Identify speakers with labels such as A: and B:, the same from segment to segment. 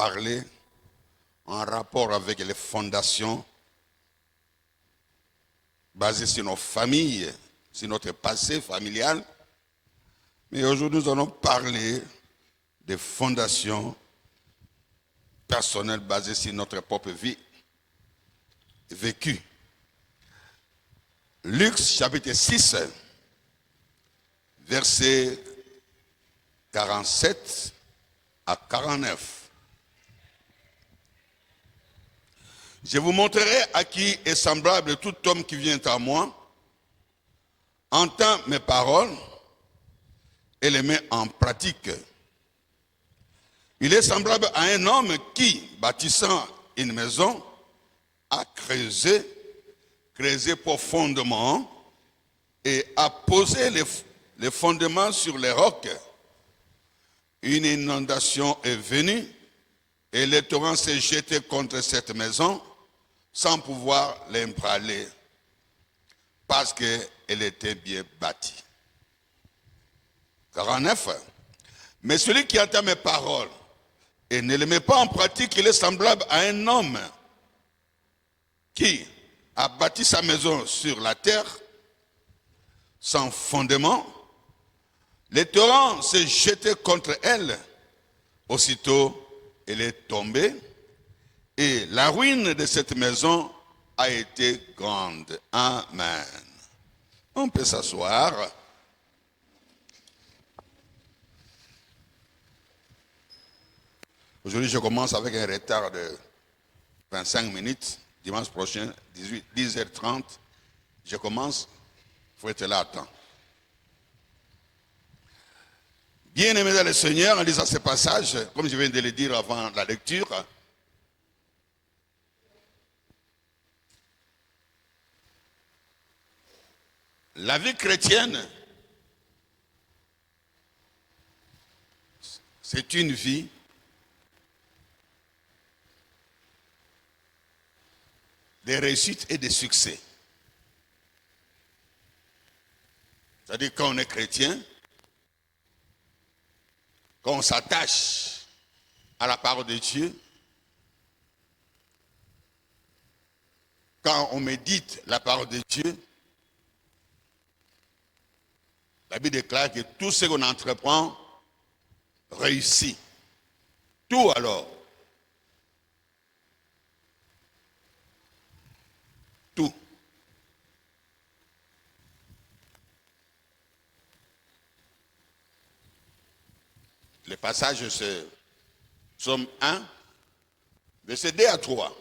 A: parler en rapport avec les fondations basées sur nos familles, sur notre passé familial. Mais aujourd'hui, nous allons parler des fondations personnelles basées sur notre propre vie vécue. Luc chapitre 6, versets 47 à 49. Je vous montrerai à qui est semblable tout homme qui vient à moi, entend mes paroles et les met en pratique. Il est semblable à un homme qui, bâtissant une maison, a creusé profondément et a posé les fondements sur les rocs. Une inondation est venue et le torrent s'est jeté contre cette maison sans pouvoir l'ébranler parce qu'elle était bien bâtie. 49. Mais celui qui entend mes paroles et ne les met pas en pratique, il est semblable à un homme qui a bâti sa maison sur la terre sans fondement. Le torrent s'est jeté contre elle. Aussitôt, elle est tombée et la ruine de cette maison a été grande. Amen. On peut s'asseoir. Aujourd'hui, je commence avec un retard de 25 minutes. Dimanche prochain, 10h30, je commence. Il faut être là à temps. Bien-aimés dans le Seigneur, en lisant ce passage, comme je viens de le dire avant la lecture, la vie chrétienne, c'est une vie de réussite et de succès. C'est-à-dire quand on est chrétien, quand on s'attache à la parole de Dieu, quand on médite la parole de Dieu, la Bible déclare que tout ce qu'on entreprend réussit. Tout alors. Tout. Le passage, c'est Psaume 1, verset 2 à 3.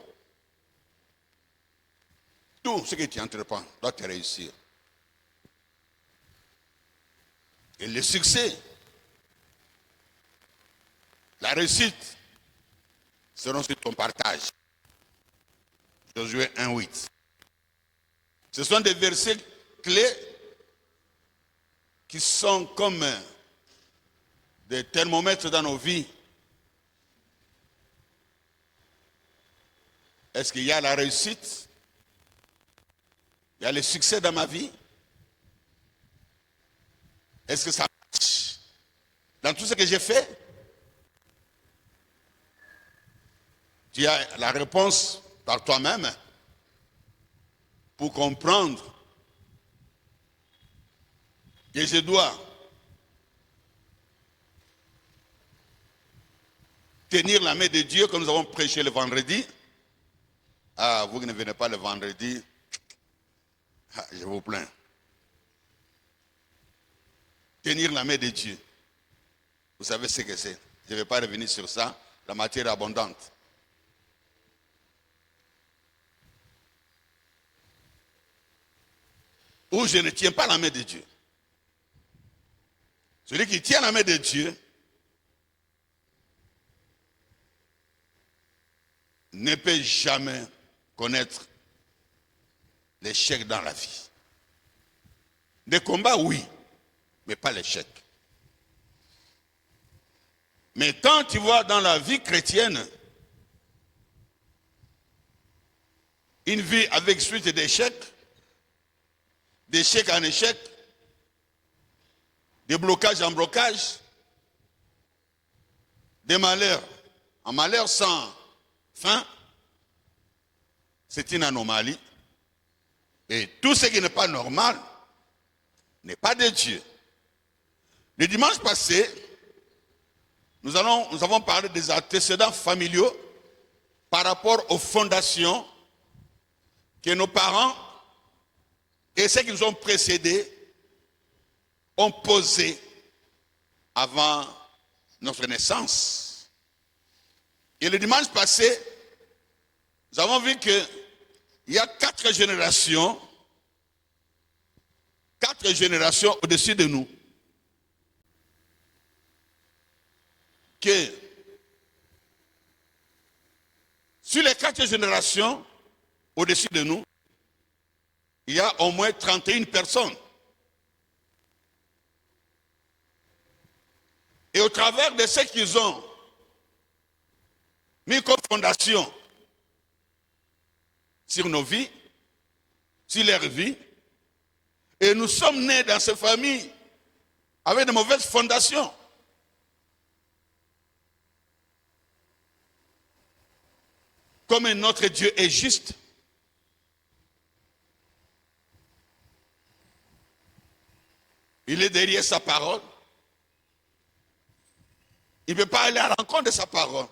A: Tout ce que tu entreprends doit te réussir. Et le succès, la réussite seront sur ton partage. Josué 1, 8. Ce sont des versets clés qui sont comme des thermomètres dans nos vies. Est-ce qu'il y a la réussite? Il y a le succès dans ma vie? Est-ce que ça marche dans tout ce que j'ai fait? Tu as la réponse par toi-même pour comprendre que je dois tenir la main de Dieu comme nous avons prêché le vendredi. Ah, vous qui ne venez pas le vendredi, je vous plains. Tenir la main de Dieu. Vous savez ce que c'est. Je ne vais pas revenir sur ça. La matière est abondante. Ou je ne tiens pas la main de Dieu. Celui qui tient la main de Dieu ne peut jamais connaître l'échec dans la vie. Des combats, oui, mais pas l'échec. Mais quand tu vois dans la vie chrétienne une vie avec suite d'échecs, d'échec en échec, de blocage en blocage, de malheur un malheur sans fin, c'est une anomalie. Et tout ce qui n'est pas normal n'est pas de Dieu. Le dimanche passé, nous avons parlé des antécédents familiaux par rapport aux fondations que nos parents et ceux qui nous ont précédés ont posées avant notre naissance. Et le dimanche passé, nous avons vu qu'il y a 4 générations au-dessus de nous. Que sur les 4 générations au-dessus de nous, il y a au moins 31 personnes. Et au travers de ce qu'ils ont mis comme fondation sur nos vies, sur leur vie, et nous sommes nés dans ces familles avec de mauvaises fondations. Comme notre Dieu est juste, il est derrière sa parole. Il ne peut pas aller à la rencontre de sa parole.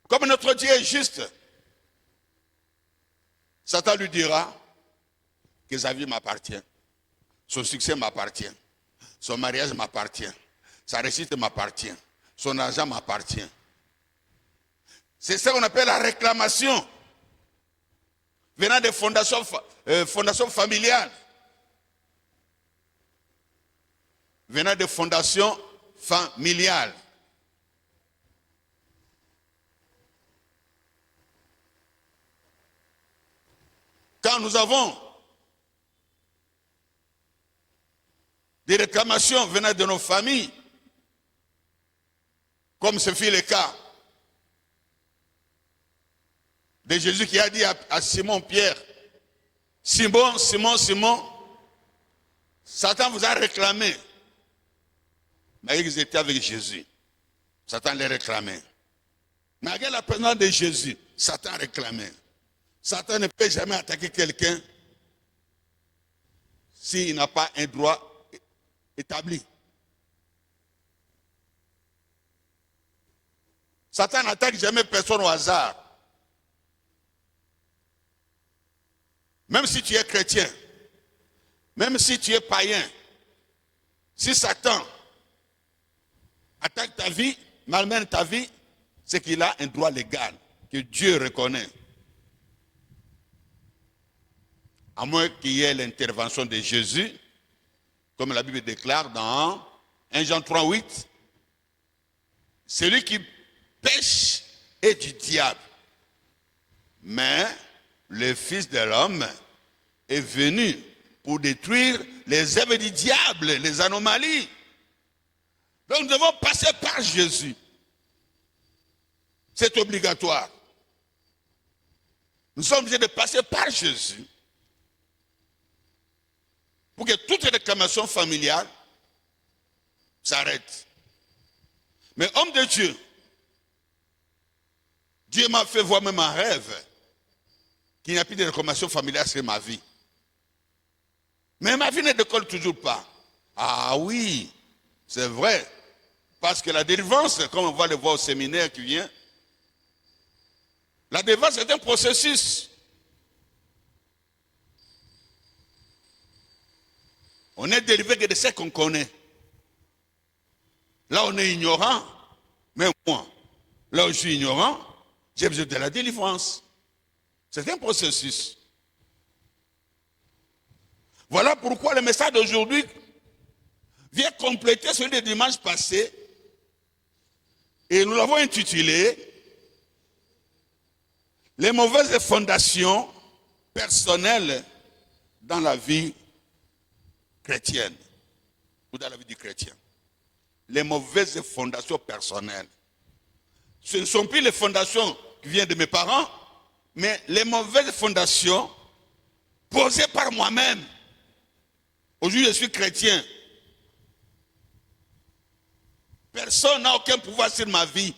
A: Comme notre Dieu est juste, Satan lui dira que sa vie m'appartient, son succès m'appartient, son mariage m'appartient, sa réussite m'appartient, son argent m'appartient. C'est ça qu'on appelle la réclamation venant des fondations familiales. Venant des fondations familiales. Quand nous avons des réclamations venant de nos familles, comme ce fut le cas de Jésus qui a dit à Simon-Pierre, Simon, Satan vous a réclamé. Mais ils étaient avec Jésus. Satan les réclamait. Malgré la présence de Jésus, Satan réclamait. Satan ne peut jamais attaquer quelqu'un s'il n'a pas un droit établi. Satan n'attaque jamais personne au hasard. Même si tu es chrétien, même si tu es païen, si Satan attaque ta vie, malmène ta vie, c'est qu'il a un droit légal que Dieu reconnaît. À moins qu'il y ait l'intervention de Jésus, comme la Bible déclare dans 1 Jean 3,8, celui qui pêche est du diable. Mais le Fils de l'homme est venu pour détruire les œuvres du diable, les anomalies. Donc nous devons passer par Jésus. C'est obligatoire. Nous sommes obligés de passer par Jésus pour que toute réclamation familiale s'arrête. Mais homme de Dieu, Dieu m'a fait voir même un rêve qu'il n'y a plus de réclamation familiale sur ma vie. Mais ma vie ne décolle toujours pas. Ah oui, c'est vrai. Parce que la délivrance, comme on va le voir au séminaire qui vient, la délivrance est un processus. On est délivré que de ce qu'on connaît. Là, on est ignorant. Mais moi, là où je suis ignorant, j'ai besoin de la délivrance. C'est un processus. Voilà pourquoi le message d'aujourd'hui vient compléter celui du dimanche passé. Et nous l'avons intitulé « Les mauvaises fondations personnelles dans la vie chrétienne » ou dans la vie du chrétien. Les mauvaises fondations personnelles. Ce ne sont plus les fondations qui viennent de mes parents, mais les mauvaises fondations posées par moi-même. Aujourd'hui, je suis chrétien. Personne n'a aucun pouvoir sur ma vie.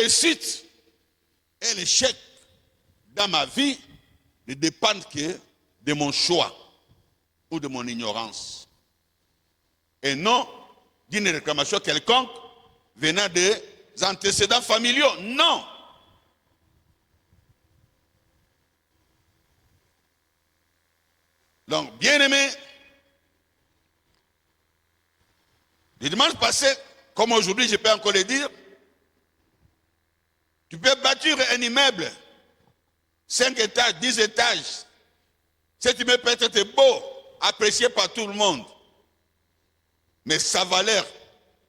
A: réussite et l'échec dans ma vie ne dépendent que de mon choix ou de mon ignorance. Et non d'une réclamation quelconque venant des antécédents familiaux. Non. Donc, bien-aimés, le dimanche passé, comme aujourd'hui, je peux encore le dire, tu peux bâtir un immeuble, 5 étages, 10 étages. Cet immeuble peut être beau, apprécié par tout le monde. Mais sa valeur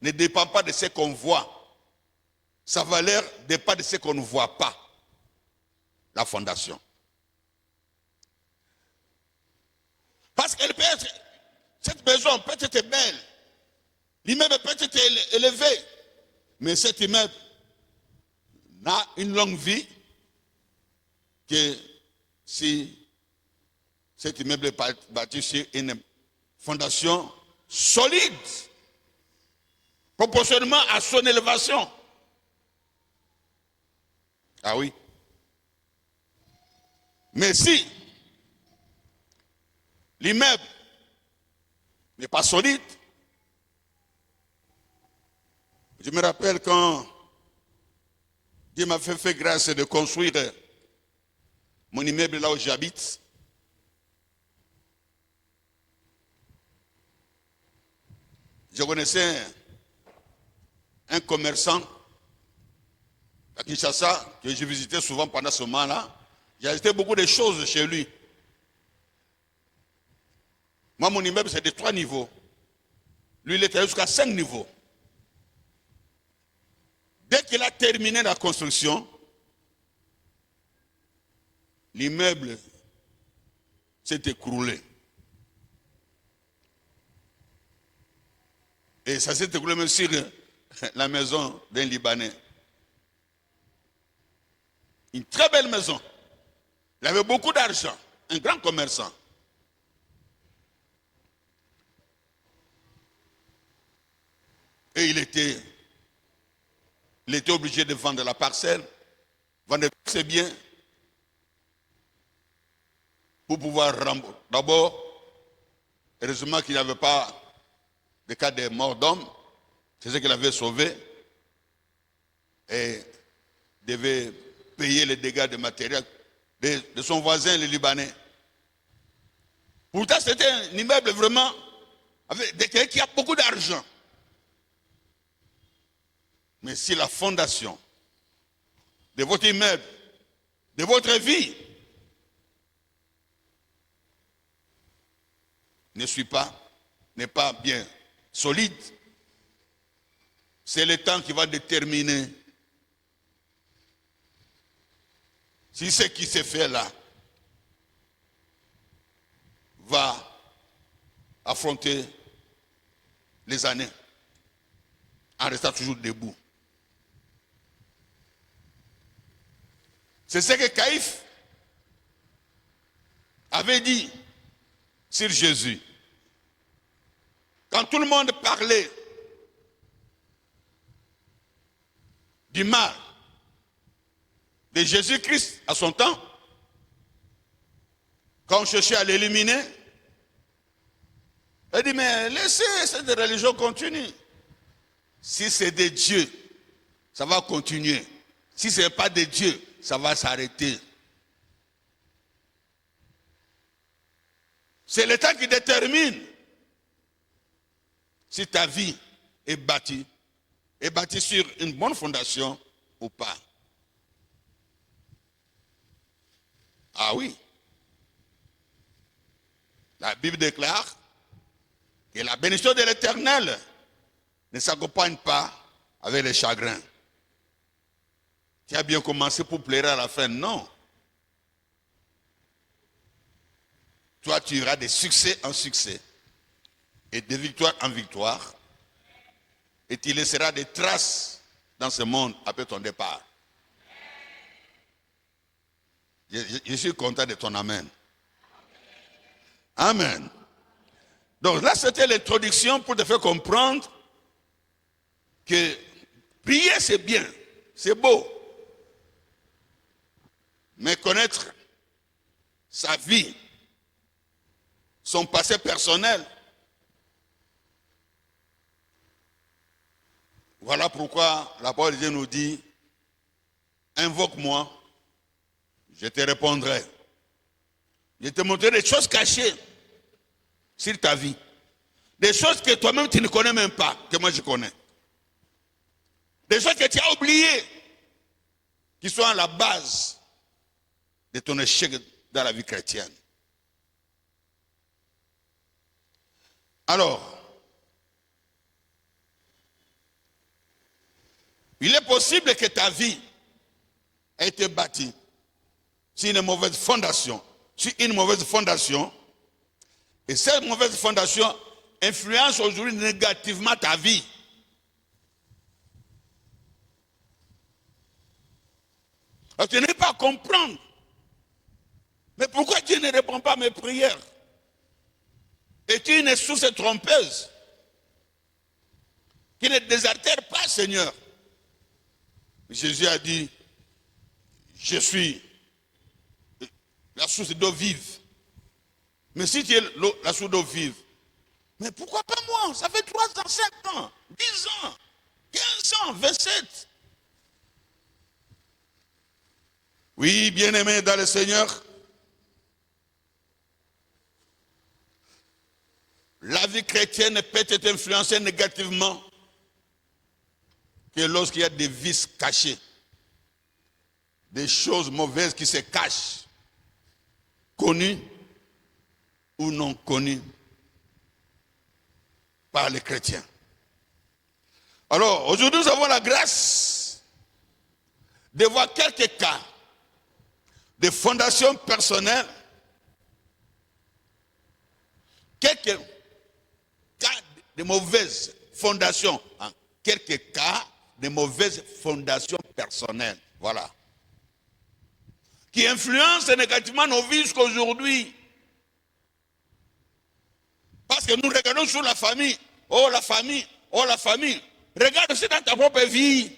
A: ne dépend pas de ce qu'on voit. Sa valeur dépend de ce qu'on ne voit pas. La fondation. Parce qu'elle peut être, cette maison peut être belle. L'immeuble peut être élevé. Mais cet immeuble n'a une longue vie que si cet immeuble est bâti sur une fondation solide, proportionnellement à son élévation. Ah oui. Mais si l'immeuble n'est pas solide, je me rappelle quand Dieu m'a fait grâce de construire mon immeuble là où j'habite. Je connaissais un commerçant à Kinshasa que je visitais souvent pendant ce moment-là. J'ai acheté beaucoup de choses chez lui. Moi, mon immeuble, c'est de 3 niveaux. Lui, il était jusqu'à 5 niveaux. Dès qu'il a terminé la construction, l'immeuble s'est écroulé. Et ça s'est écroulé même sur la maison d'un Libanais. Une très belle maison. Il avait beaucoup d'argent, un grand commerçant. Et il était obligé de vendre la parcelle, vendre ses biens pour pouvoir rembourser. D'abord, heureusement qu'il n'y avait pas de cas de mort d'homme, c'est ce qu'il avait sauvé, et devait payer les dégâts de matériel de son voisin, le Libanais. Pourtant, c'était un immeuble vraiment avec quelqu'un qui a beaucoup d'argent. Mais si la fondation de votre immeuble, de votre vie, n'est pas bien solide, c'est le temps qui va déterminer si ce qui s'est fait là va affronter les années en restant toujours debout. C'est ce que Caïphe avait dit sur Jésus. Quand tout le monde parlait du mal de Jésus-Christ à son temps, quand on cherchait à l'éliminer, il dit, mais laissez cette religion continuer. Si c'est de Dieu, ça va continuer. Si ce n'est pas de Dieu, ça va s'arrêter. C'est le temps qui détermine si ta vie est bâtie sur une bonne fondation ou pas. Ah oui. La Bible déclare que la bénédiction de l'Éternel ne s'accompagne pas avec les chagrins. Tu as bien commencé pour plaire à la fin. Non. Toi, tu iras de succès en succès et de victoire en victoire. Et tu laisseras des traces dans ce monde après ton départ. Je suis content de ton amen. Amen. Donc là, c'était l'introduction pour te faire comprendre que prier, c'est bien. c'est beau. Mais connaître sa vie, son passé personnel, voilà pourquoi la parole de Dieu nous dit, invoque-moi, je te répondrai. Je te montrerai des choses cachées sur ta vie. Des choses que toi-même tu ne connais même pas, que moi je connais. Des choses que tu as oubliées, qui sont à la base de ton échec dans la vie chrétienne. Alors, il est possible que ta vie ait été bâtie sur une mauvaise fondation. Sur une mauvaise fondation. Et cette mauvaise fondation influence aujourd'hui négativement ta vie. Alors tu n'es pas à comprendre. Mais pourquoi Dieu ne répond pas à mes prières? Es-tu une source trompeuse qui ne désaltère pas, Seigneur? Jésus a dit, je suis la source d'eau vive. Mais si tu es la source d'eau vive, mais pourquoi pas moi? Ça fait 3 ans, 5 ans, 10 ans, 15 ans, 27. Oui, bien-aimés dans le Seigneur, la vie chrétienne peut être influencée négativement que lorsqu'il y a des vices cachés, des choses mauvaises qui se cachent, connues ou non connues par les chrétiens. Alors, aujourd'hui, nous avons la grâce de voir quelques cas de fondations personnelles, quelques cas de mauvaises fondations, hein, quelques cas de mauvaises fondations personnelles, voilà, qui influencent négativement nos vies jusqu'aujourd'hui. Parce que nous regardons sur la famille, oh la famille, oh la famille. Regarde aussi dans ta propre vie.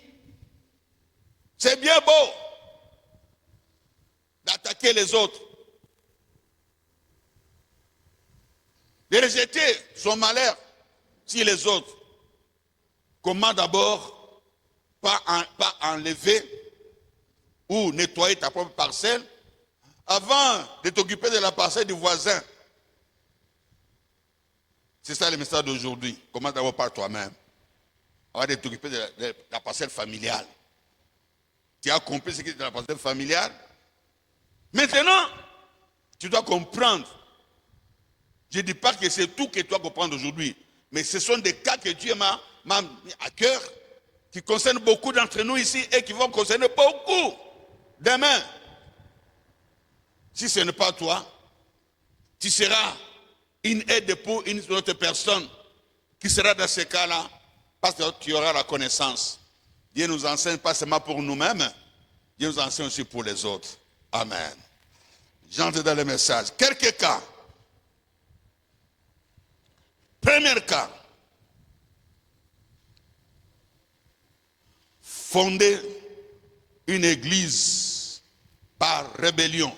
A: C'est bien beau d'attaquer les autres, de rejeter son malheur sur les autres. Comment d'abord pas enlever ou nettoyer ta propre parcelle avant de t'occuper de la parcelle du voisin. C'est ça le message d'aujourd'hui. Comment d'abord par toi-même avant de t'occuper de la parcelle familiale. Tu as compris ce qui est de la parcelle familiale? Maintenant, tu dois comprendre. Je ne dis pas que c'est tout que tu dois comprendre aujourd'hui, mais ce sont des cas que Dieu m'a mis à cœur, qui concernent beaucoup d'entre nous ici et qui vont concerner beaucoup demain. Si ce n'est pas toi, tu seras une aide pour une autre personne qui sera dans ce cas-là, parce que tu auras la connaissance. Dieu nous enseigne pas seulement pour nous-mêmes, Dieu nous enseigne aussi pour les autres. Amen. J'entre dans le message. Quelques cas. Premier cas. Fonder une église par rébellion.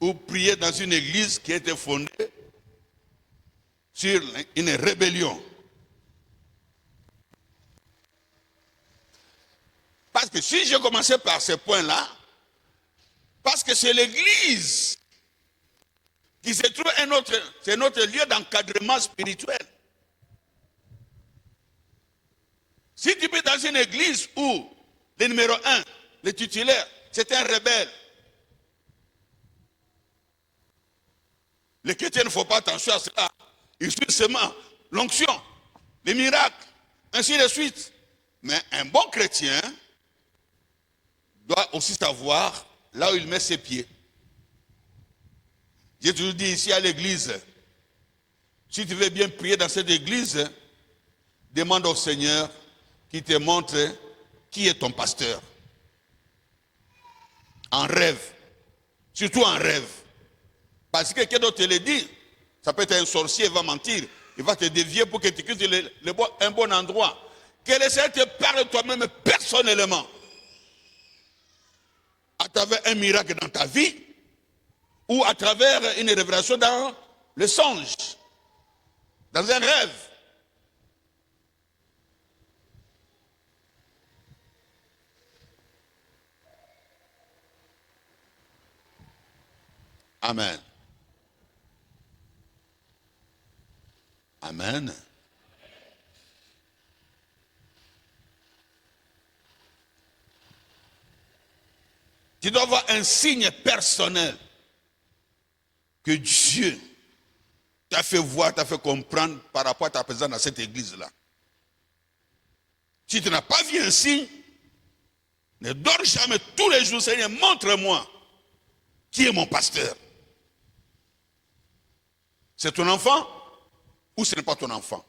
A: Ou prier dans une église qui a été fondée sur une rébellion. Parce que si je commençais par ce point-là, parce que c'est l'église qui se trouve c'est notre lieu d'encadrement spirituel. Si tu es dans une église où le numéro 1, le titulaire, c'est un rebelle, les chrétiens ne font pas attention à cela. Ils suivent seulement l'onction, les miracles, ainsi de suite. Mais un bon chrétien doit aussi savoir là où il met ses pieds. J'ai toujours dit ici à l'église, si tu veux bien prier dans cette église, demande au Seigneur qu'il te montre qui est ton pasteur. En rêve, surtout en rêve. Parce que quelqu'un d'autre te le dit, ça peut être un sorcier, il va mentir. il va te dévier pour que tu quittes un bon endroit. Que le Seigneur te parle toi-même personnellement. À travers un miracle dans ta vie ou à travers une révélation dans le songe, dans un rêve. Amen. Amen. Tu dois avoir un signe personnel que Dieu t'a fait voir, t'a fait comprendre par rapport à ta présence dans cette église-là. Si tu n'as pas vu un signe, ne dors jamais tous les jours, Seigneur, montre-moi qui est mon pasteur. C'est ton enfant ou ce n'est pas ton enfant?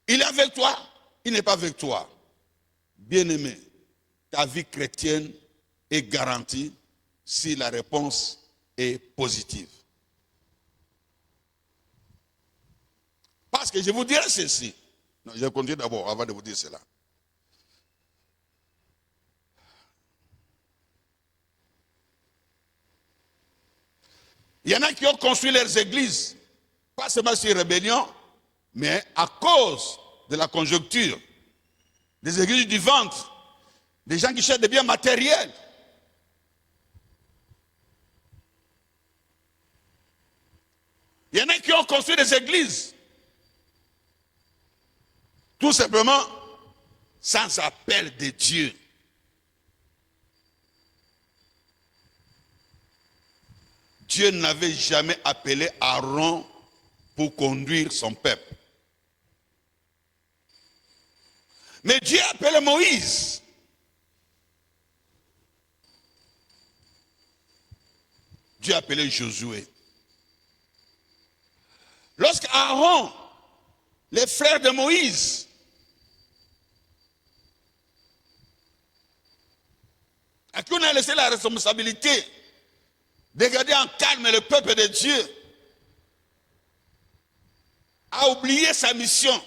A: Il est avec toi, il n'est pas avec toi. Bien-aimé, ta vie chrétienne est garantie si la réponse est positive. Parce que je vous dirai ceci. Non, je vais continuer d'abord avant de vous dire cela. Il y en a qui ont construit leurs églises, pas seulement sur rébellion, mais à cause de la conjoncture, des églises du ventre, des gens qui cherchent des biens matériels. Il y en a qui ont construit des églises, tout simplement sans appel de Dieu. Dieu n'avait jamais appelé Aaron pour conduire son peuple. Mais Dieu a appelé Moïse. Dieu a appelé Josué. Lorsqu'Aaron, les frères de Moïse, à qui on a laissé la responsabilité de garder en calme le peuple de Dieu, a oublié sa mission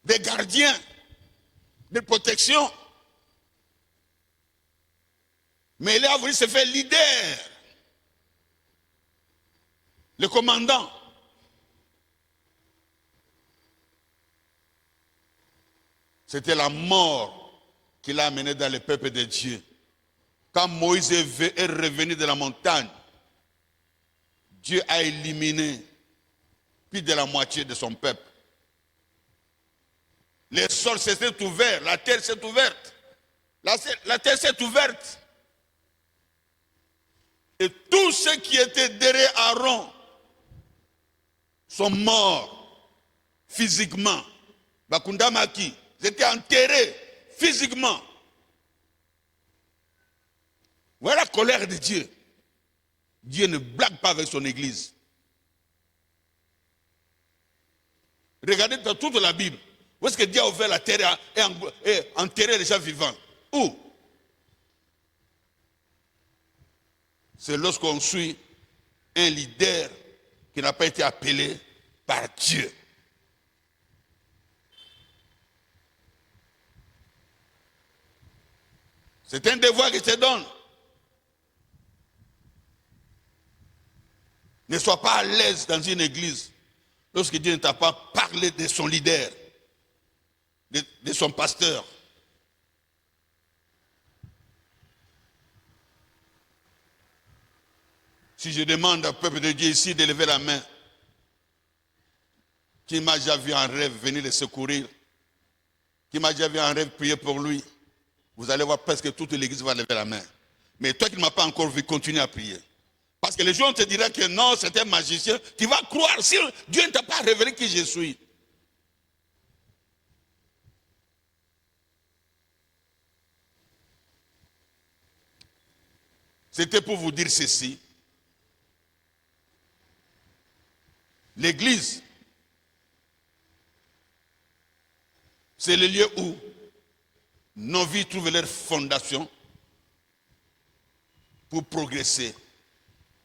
A: de gardien, de protection. Mais il a voulu se faire leader, le commandant. C'était la mort qui l'a amené dans le peuple de Dieu. Quand Moïse est revenu de la montagne, Dieu a éliminé plus de la moitié de son peuple. Les sols s'étaient ouverts, la terre s'est ouverte. La terre s'est ouverte. Et tous ceux qui étaient derrière Aaron sont morts physiquement. Bakundamaki, ils étaient enterrés physiquement. Voilà la colère de Dieu. Dieu ne blague pas avec son église. Regardez dans toute la Bible. Où est-ce que Dieu a ouvert la terre et enterré les gens vivants? Où? C'est lorsqu'on suit un leader qui n'a pas été appelé par Dieu. C'est un devoir qui se donne. Ne sois pas à l'aise dans une église lorsque Dieu ne t'a pas parlé de son leader, de son pasteur. Si je demande au peuple de Dieu ici de lever la main, qui m'a déjà vu en rêve venir le secourir, qui m'a déjà vu en rêve prier pour lui, vous allez voir presque toute l'église va lever la main. Mais toi qui ne m'as pas encore vu, continue à prier. Parce que les gens te diront que non, c'est un magicien. Tu vas croire si Dieu ne t'a pas révélé qui je suis. C'était pour vous dire ceci. L'église, c'est le lieu où nos vies trouvent leur fondation pour progresser,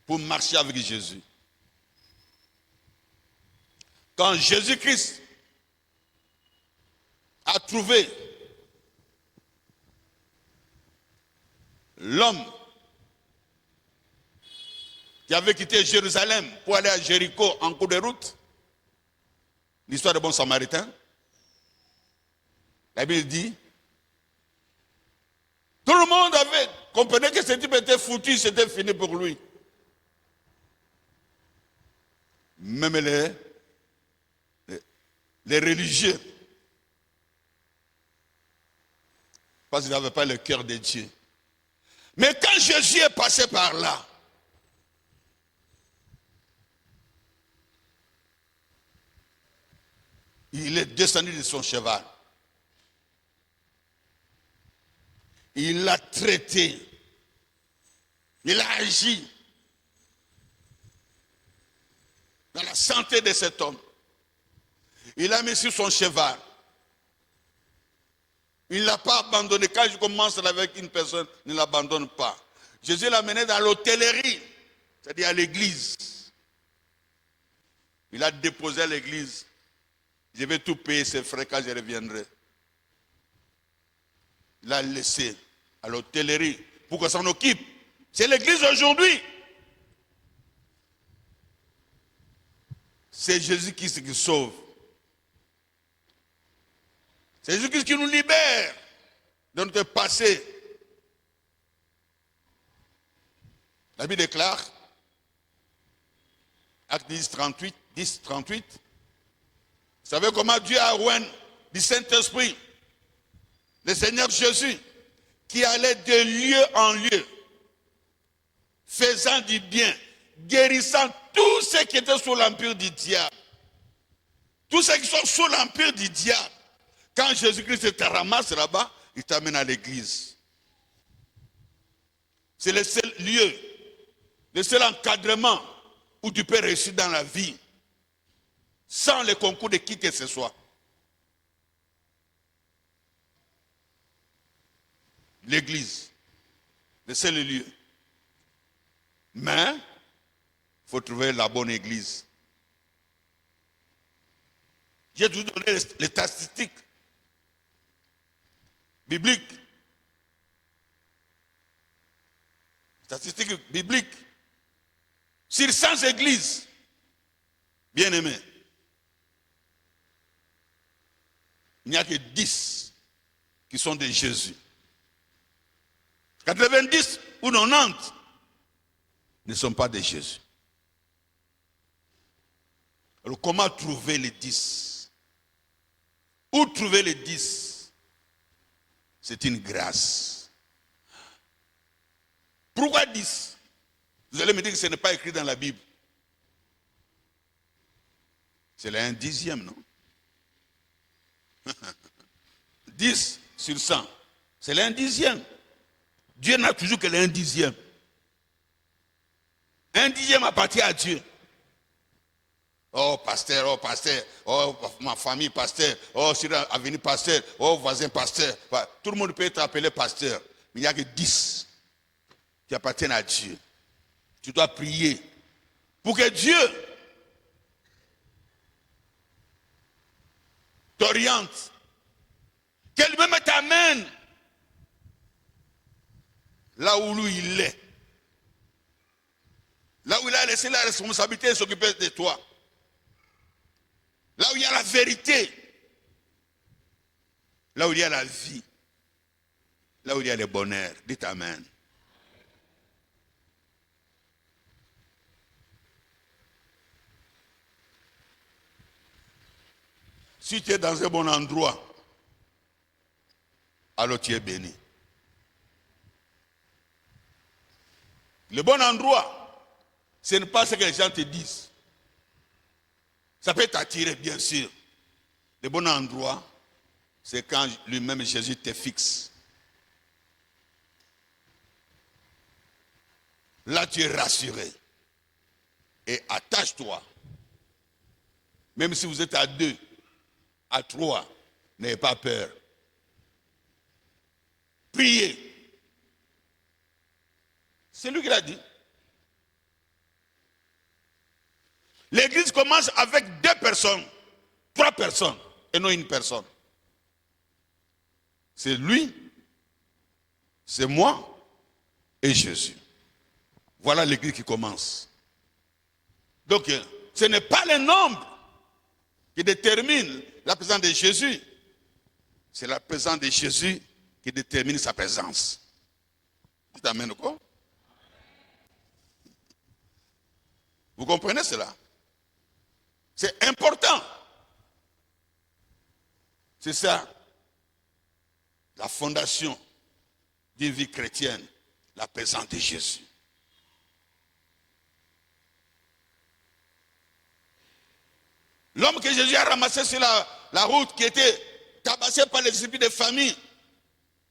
A: pour marcher avec Jésus. Quand Jésus-Christ a trouvé l'homme qui avait quitté Jérusalem pour aller à Jéricho en cours de route, l'histoire du bon samaritain, la Bible dit, tout le monde comprenait que ce type était foutu, c'était fini pour lui. Même les religieux, parce qu'ils n'avaient pas le cœur de Dieu. Mais quand Jésus est passé par là, il est descendu de son cheval. Il l'a traité. Il a agi dans la santé de cet homme. Il l'a mis sur son cheval. Il ne l'a pas abandonné. Quand je commence avec une personne, ne l'abandonne pas. Jésus l'a mené dans l'hôtellerie, c'est-à-dire à l'église. Il a déposé à l'église. Je vais tout payer ses frais quand je reviendrai. Il l'a laissé à l'hôtellerie pour qu'on s'en occupe. C'est l'église aujourd'hui. C'est Jésus-Christ qui sauve. C'est Jésus-Christ qui nous libère de notre passé. La Bible déclare, Acte 10, 38, vous savez comment Dieu a oint du Saint-Esprit, le Seigneur Jésus, qui allait de lieu en lieu, faisant du bien, guérissant tous ceux qui étaient sous l'empire du diable. Tous ceux qui sont sous l'empire du diable. Quand Jésus-Christ te ramasse là-bas, il t'amène à l'église. C'est le seul lieu, le seul encadrement où tu peux réussir dans la vie, sans le concours de qui que ce soit. L'église, le seul lieu. Mais, il faut trouver la bonne église. J'ai toujours donné les statistiques bibliques. Statistiques bibliques. Sur 100 églises, bien aimés, il n'y a que 10 qui sont de Jésus. 90 ou 90 ne sont pas de Jésus. Alors comment trouver les 10? Où trouver les 10? C'est une grâce. Pourquoi 10? Vous allez me dire que ce n'est pas écrit dans la Bible. C'est le 1/10, non? 10 sur 100. C'est le 1/10. Dieu n'a toujours que le 1/10. 1/10 appartient à Dieu. Oh pasteur, oh ma famille pasteur, oh sur l'avenir pasteur, oh voisin pasteur. Tout le monde peut être appelé pasteur. Mais il n'y a que 10 qui appartiennent à Dieu. Tu dois prier pour que Dieu t'oriente, qu'elle même t'amène là où lui il est. Là où il a laissé la responsabilité de s'occuper de toi. Là où il y a la vérité. Là où il y a la vie. Là où il y a le bonheur. Dites Amen. Si tu es dans un bon endroit, alors tu es béni. Le bon endroit, ce n'est pas ce que les gens te disent. Ça peut t'attirer, bien sûr. Le bon endroit, c'est quand lui-même Jésus te fixe. Là, tu es rassuré. Et attache-toi. Même si vous êtes à 2, à 3, n'ayez pas peur. Priez. C'est lui qui l'a dit. L'église commence avec 2 personnes, 3 personnes, et non une personne. C'est lui, c'est moi et Jésus. Voilà l'église qui commence. Donc, ce n'est pas le nombre qui détermine la présence de Jésus. C'est la présence de Jésus qui détermine sa présence. Tu t'amènes quoi? Vous comprenez cela? C'est important. C'est ça, la fondation d'une vie chrétienne, la présence de Jésus. L'homme que Jésus a ramassé sur la route, qui était tabassé par les esprits de famille,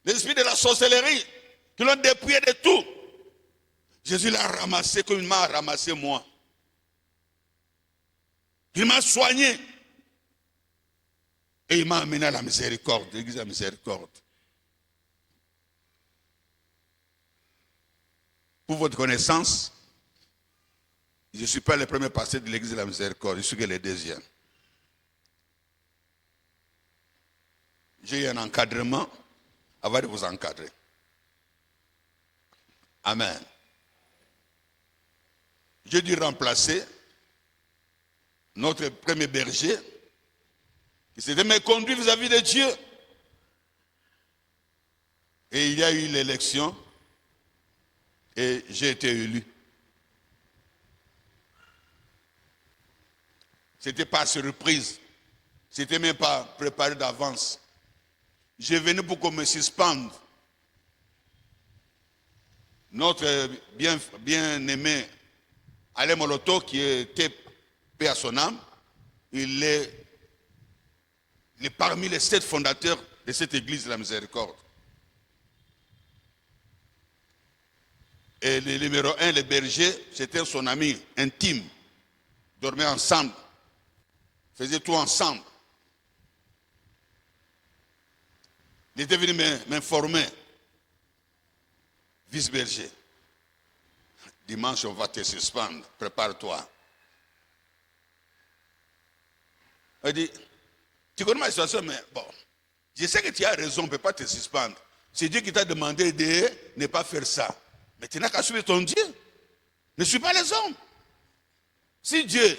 A: les esprits de la sorcellerie, qui l'ont dépouillé de tout. Jésus l'a ramassé comme il m'a ramassé moi. Il m'a soigné. Et il m'a amené à la miséricorde, l'église de la miséricorde. Pour votre connaissance, je ne suis pas le premier pasteur de l'église de la miséricorde, je suis que le deuxième. J'ai eu un encadrement avant de vous encadrer. Amen. J'ai dû remplacer notre premier berger qui s'était méconduit vis-à-vis de Dieu. Et il y a eu l'élection et j'ai été élu. C'était pas surprise. C'était même pas préparé d'avance. J'ai venu pour qu'on me suspende. Notre bien-aimé Alain Moloto, qui était paix à son âme, il est parmi les 7 fondateurs de cette église de la miséricorde. Et le numéro 1, le berger, c'était son ami intime. Dormaient ensemble. Faisaient tout ensemble. Il était venu m'informer. Vice-berger. Dimanche, on va te suspendre. Prépare-toi. Il dit, tu connais ma situation, mais bon, je sais que tu as raison, on ne peut pas te suspendre. C'est Dieu qui t'a demandé de ne pas faire ça. Mais tu n'as qu'à suivre ton Dieu. Ne suis pas les hommes. Si Dieu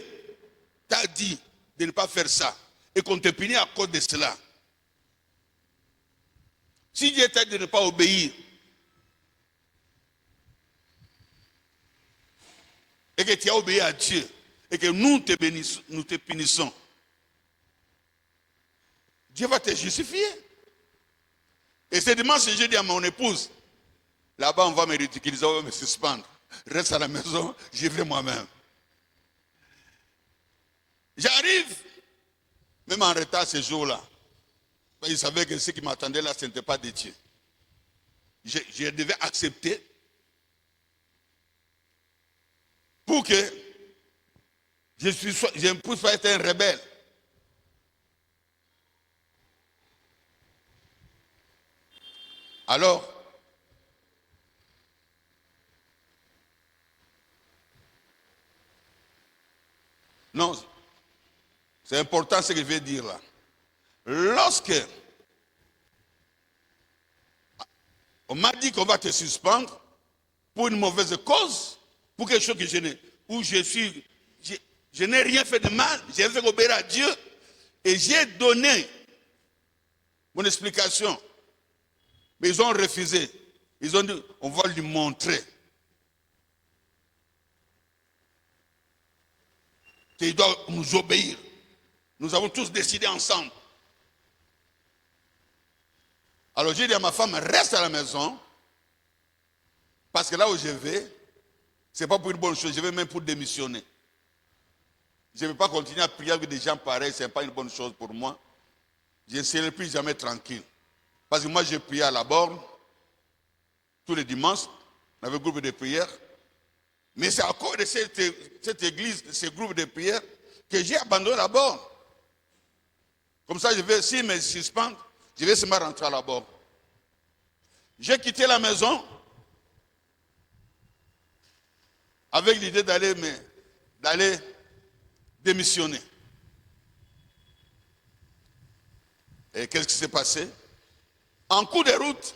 A: t'a dit de ne pas faire ça et qu'on te punit à cause de cela, si Dieu t'a dit de ne pas obéir et que tu as obéi à Dieu et que nous te punissons, Dieu va te justifier. Et ce dimanche, j'ai dit à mon épouse, là-bas on va me ridiculiser, on va me suspendre. Reste à la maison, j'y vais moi-même. J'arrive, même en retard ce jour-là. Il savait que ce qui m'attendait là, ce n'était pas de Dieu. Je devais accepter pour que je ne puisse pas être un rebelle. Alors, non, c'est important ce que je vais dire là. Lorsque on m'a dit qu'on va te suspendre pour une mauvaise cause, pour quelque chose que je n'ai rien fait de mal, j'ai fait obéir à Dieu et j'ai donné mon explication. Mais ils ont refusé. Ils ont dit, on va lui montrer qu'il doit nous obéir. Nous avons tous décidé ensemble. Alors j'ai dit à ma femme, reste à la maison, parce que là où je vais, ce n'est pas pour une bonne chose, je vais même pour démissionner. Je ne vais pas continuer à prier avec des gens pareils, ce n'est pas une bonne chose pour moi. Je ne serai plus jamais tranquille. Parce que moi, j'ai prié à la borne, tous les dimanches, on avait un groupe de prière. Mais c'est à cause de cette église, de ce groupe de prière, que j'ai abandonné la borne. Comme ça, s'ils me suspendent, je vais seulement rentrer à la borne. J'ai quitté la maison avec l'idée d'aller démissionner. Et qu'est-ce qui s'est passé? En cours de route,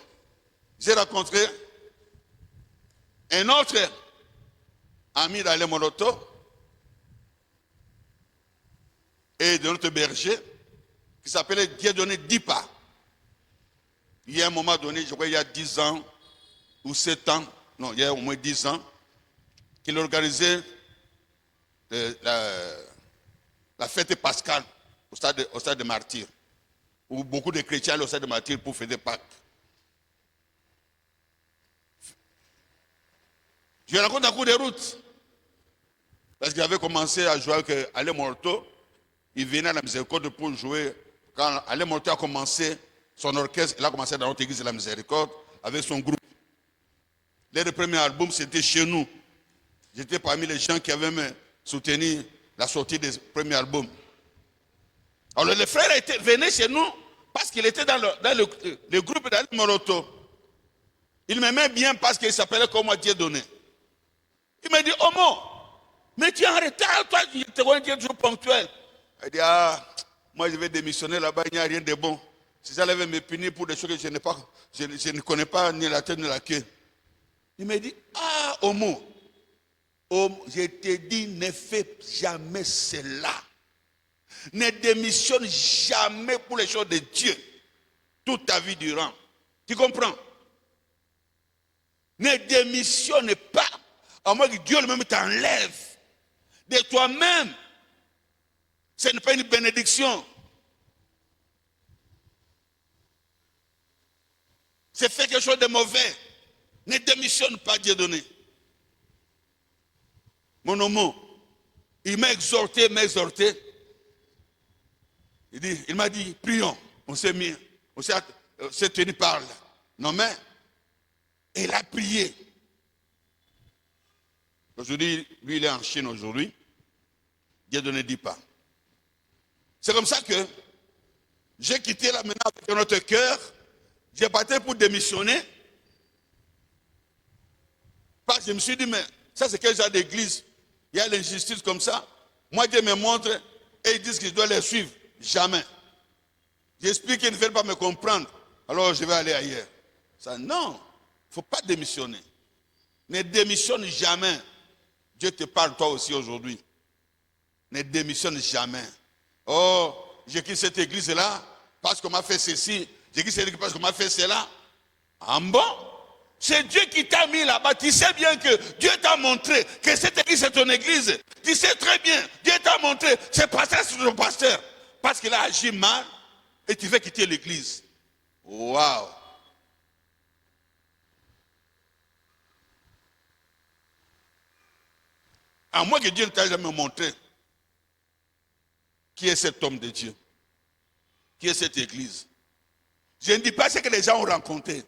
A: j'ai rencontré un autre ami d'Alain Moloto et de notre berger qui s'appelait Dieudonné Dipa. Il y a un moment donné, je crois il y a 10 ans ou 7 ans, non, il y a au moins 10 ans, qu'il organisait la fête pascale au stade de Martyrs, où beaucoup de chrétiens allaient au stade de Martyrs pour fêter Pâques. Je rencontre un coup de route, parce qu'il avait commencé à jouer avec Alain Moloto. Il venait à la Miséricorde pour jouer. Quand Alain Moloto a commencé son orchestre, il a commencé dans notre église de la Miséricorde avec son groupe. Le premier album, c'était Chez nous. J'étais parmi les gens qui avaient même soutenu la sortie des premiers albums. Alors le frère venait chez nous parce qu'il était dans le groupe d'Alain Moloto. Il m'aimait bien parce qu'il s'appelait comme moi Dieudonné. Il m'a dit, Homo, mais tu es en retard, toi, tu es toujours ponctuel. Il dit, moi je vais démissionner là-bas, il n'y a rien de bon. Si ça allait me punir pour des choses que je ne connais pas ni la tête ni la queue. Il m'a dit, Homo, je te dis, ne fais jamais cela. Ne démissionne jamais pour les choses de Dieu, toute ta vie durant. Tu comprends? Ne démissionne pas, à moins que Dieu lui-même t'enlève de toi-même. Ce n'est pas une bénédiction. C'est fait quelque chose de mauvais. Ne démissionne pas, Dieudonné. Mon homme, il m'a exhorté. Il m'a dit, prions. On s'est tenu par là. Non mais, il a prié. Aujourd'hui, lui, il est en Chine aujourd'hui. Dieudonné dit pas. C'est comme ça que j'ai quitté là maintenant avec notre cœur. J'ai parti pour démissionner. Parce que je me suis dit, mais ça c'est quel genre d'église? Il y a l'injustice comme ça. Moi, Dieu me montre et ils disent que je dois les suivre. Jamais. J'explique qu'ils ne veulent pas me comprendre. Alors je vais aller ailleurs. Ça, non. Il ne faut pas démissionner. Ne démissionne jamais. Dieu te parle toi aussi aujourd'hui. Ne démissionne jamais. Oh, j'ai quitté cette église-là parce qu'on m'a fait ceci. J'ai quitté cette église parce qu'on m'a fait cela. Ah bon? C'est Dieu qui t'a mis là-bas. Tu sais bien que Dieu t'a montré que cette église est ton église. Tu sais très bien. Dieu t'a montré. C'est pasteur, c'est ton pasteur. Parce qu'il a agi mal et tu veux quitter l'église. Waouh! À moins que Dieu ne t'a jamais montré qui est cet homme de Dieu, qui est cette église. Je ne dis pas ce que les gens ont rencontré.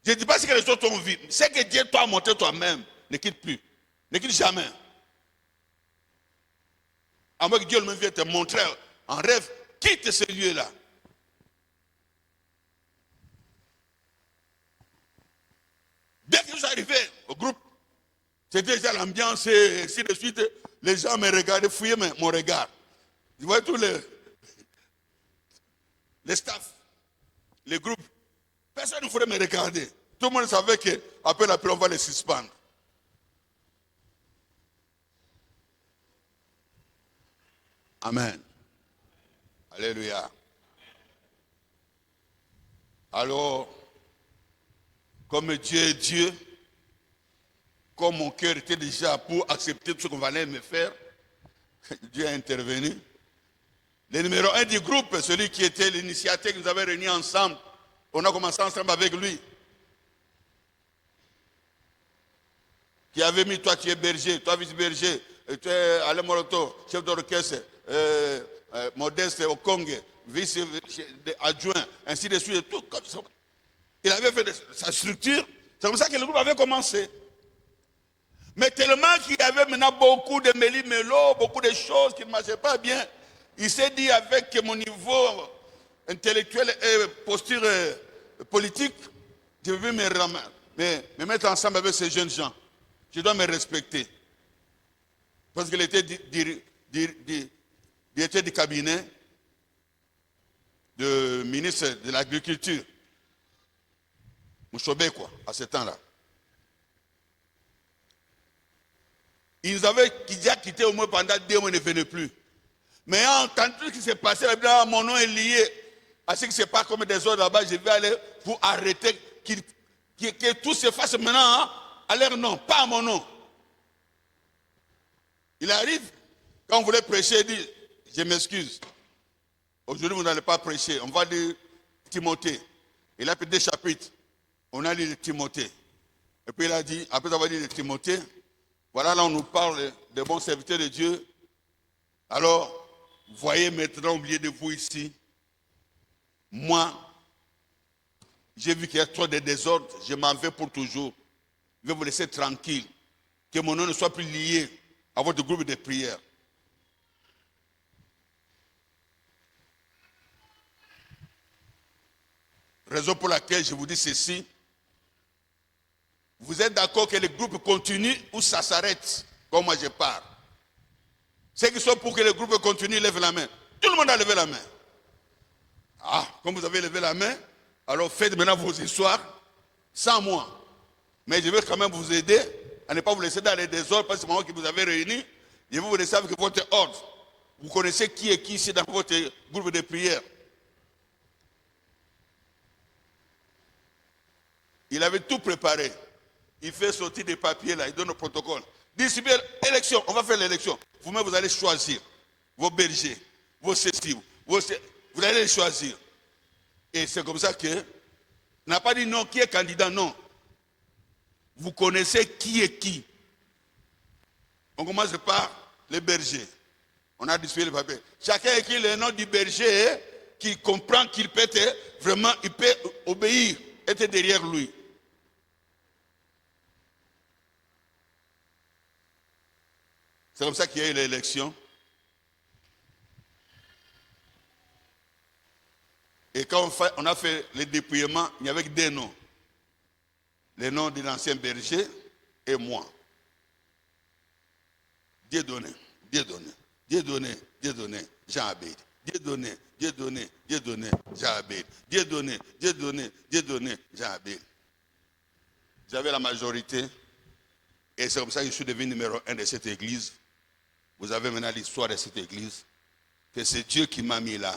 A: Je ne dis pas ce que les autres ont vu. Ce que Dieu t'a montré toi-même, ne quitte plus. Ne quitte jamais. À moins que Dieu lui-même vienne te montrer en rêve, quitte ce lieu-là. Dès que je suis arrivé au groupe, c'était déjà l'ambiance et ainsi de suite. Les gens me regardaient, fouillaient mon regard. Je voyais tous les staffs, les groupes. Personne ne voulait me regarder. Tout le monde savait qu'après la paix, on va les suspendre. Amen. Alléluia. Alors, comme Dieu est Dieu, comme mon cœur était déjà pour accepter tout ce qu'on allait me faire, Dieu a intervenu. Le numéro 1 du groupe, celui qui était l'initiateur que nous avons réunis ensemble, on a commencé ensemble avec lui. Qui avait mis, toi tu es berger, toi vice-berger, tu es Alain Moloto, chef d'orchestre, Modeste Okonge, vice-adjoint, ainsi de suite, tout comme ça. Il avait fait sa structure, c'est comme ça que le groupe avait commencé. Mais tellement qu'il y avait maintenant beaucoup de méli-mélo, beaucoup de choses qui ne marchaient pas bien, il s'est dit avec mon niveau intellectuel et posture politique, je vais me mettre ensemble avec ces jeunes gens. Je dois me respecter. Parce qu'il était directeur du cabinet le ministre de l'Agriculture, Mouchobe, quoi, à ce temps-là. Il nous avait déjà quitté au moins pendant 2 mois, il ne venait plus. Mais ayant entendu ce qui s'est passé, mon nom est lié à ce qui se passe comme des autres là-bas. Je vais aller pour arrêter que tout se fasse maintenant à leur nom, pas à mon nom. Il arrive, quand on voulait prêcher, il dit, je m'excuse. Aujourd'hui, vous n'allez pas prêcher. On va lire Timothée. Il a pris 2 chapitres. On a lu Timothée. Et puis il a dit, après avoir lu Timothée, voilà, là on nous parle des bons serviteurs de Dieu. Alors, voyez maintenant au milieu de vous ici, moi, j'ai vu qu'il y a trop de désordre, je m'en vais pour toujours. Je vais vous laisser tranquille. Que mon nom ne soit plus lié à votre groupe de prière. Raison pour laquelle je vous dis ceci. Vous êtes d'accord que le groupe continue ou ça s'arrête, comme moi je parle? Ceux qui sont pour que le groupe continue, lèvent la main. Tout le monde a levé la main. Ah, comme vous avez levé la main, alors faites maintenant vos histoires sans moi. Mais je vais quand même vous aider à ne pas vous laisser dans les désordres, parce que c'est moi qui vous avez réunis. Je vais vous laisser avec votre ordre. Vous connaissez qui est qui ici dans votre groupe de prière. Il avait tout préparé. Il fait sortir des papiers là, il donne le protocole. Distribuer élection, on va faire l'élection. Vous-même, vous allez choisir vos bergers, vos ceci, vous allez les choisir. Et c'est comme ça que, n'a pas dit non, qui est candidat, non. Vous connaissez qui est qui. On commence par les bergers. On a distribué les papiers. Chacun écrit le nom du berger qui comprend qu'il peut être, vraiment, il peut obéir, être derrière lui. C'est comme ça qu'il y a eu l'élection. Et quand on a fait le dépouillement, il y avait 2 noms. Le nom de l'ancien berger et moi. Dieu donné, Dieu donné, Dieu donné, Dieu donné, Jean Abed. Dieu donné, Dieu donné, Dieu donné, Jean Abed. Dieu donné, Dieu donné, Dieu donné, Jean Abed. J'avais la majorité. Et c'est comme ça que je suis devenu numéro 1 de cette église. Vous avez maintenant l'histoire de cette église. Que c'est Dieu qui m'a mis là.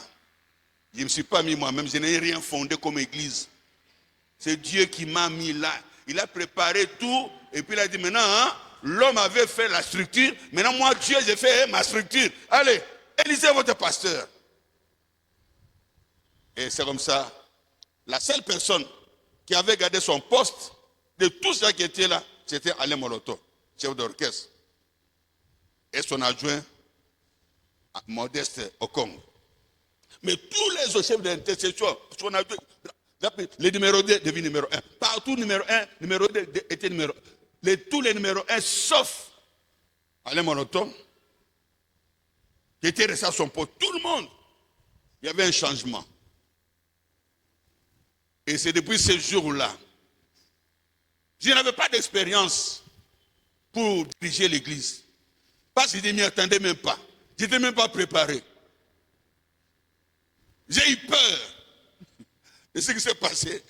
A: Je ne me suis pas mis moi-même, je n'ai rien fondé comme église. C'est Dieu qui m'a mis là. Il a préparé tout et puis il a dit maintenant, hein, l'homme avait fait la structure. Maintenant moi, Dieu, j'ai fait ma structure. Allez, élisez votre pasteur. Et c'est comme ça. La seule personne qui avait gardé son poste de tous ceux qui étaient là, c'était Alain Molotov, chef d'orchestre. Et son adjoint, Modeste Okong. Mais tous les autres chefs d'intercession, son adjoint, le numéro 2 devient numéro 1. Partout numéro 1, numéro 2 était numéro 1. Tous les numéros 1, sauf Alain Molotov, qui était resté à son poste. Tout le monde, il y avait un changement. Et c'est depuis ce jour-là, je n'avais pas d'expérience pour diriger l'église. Parce que je ne m'y attendais même pas. Je n'étais même pas préparé. J'ai eu peur de ce qui s'est passé.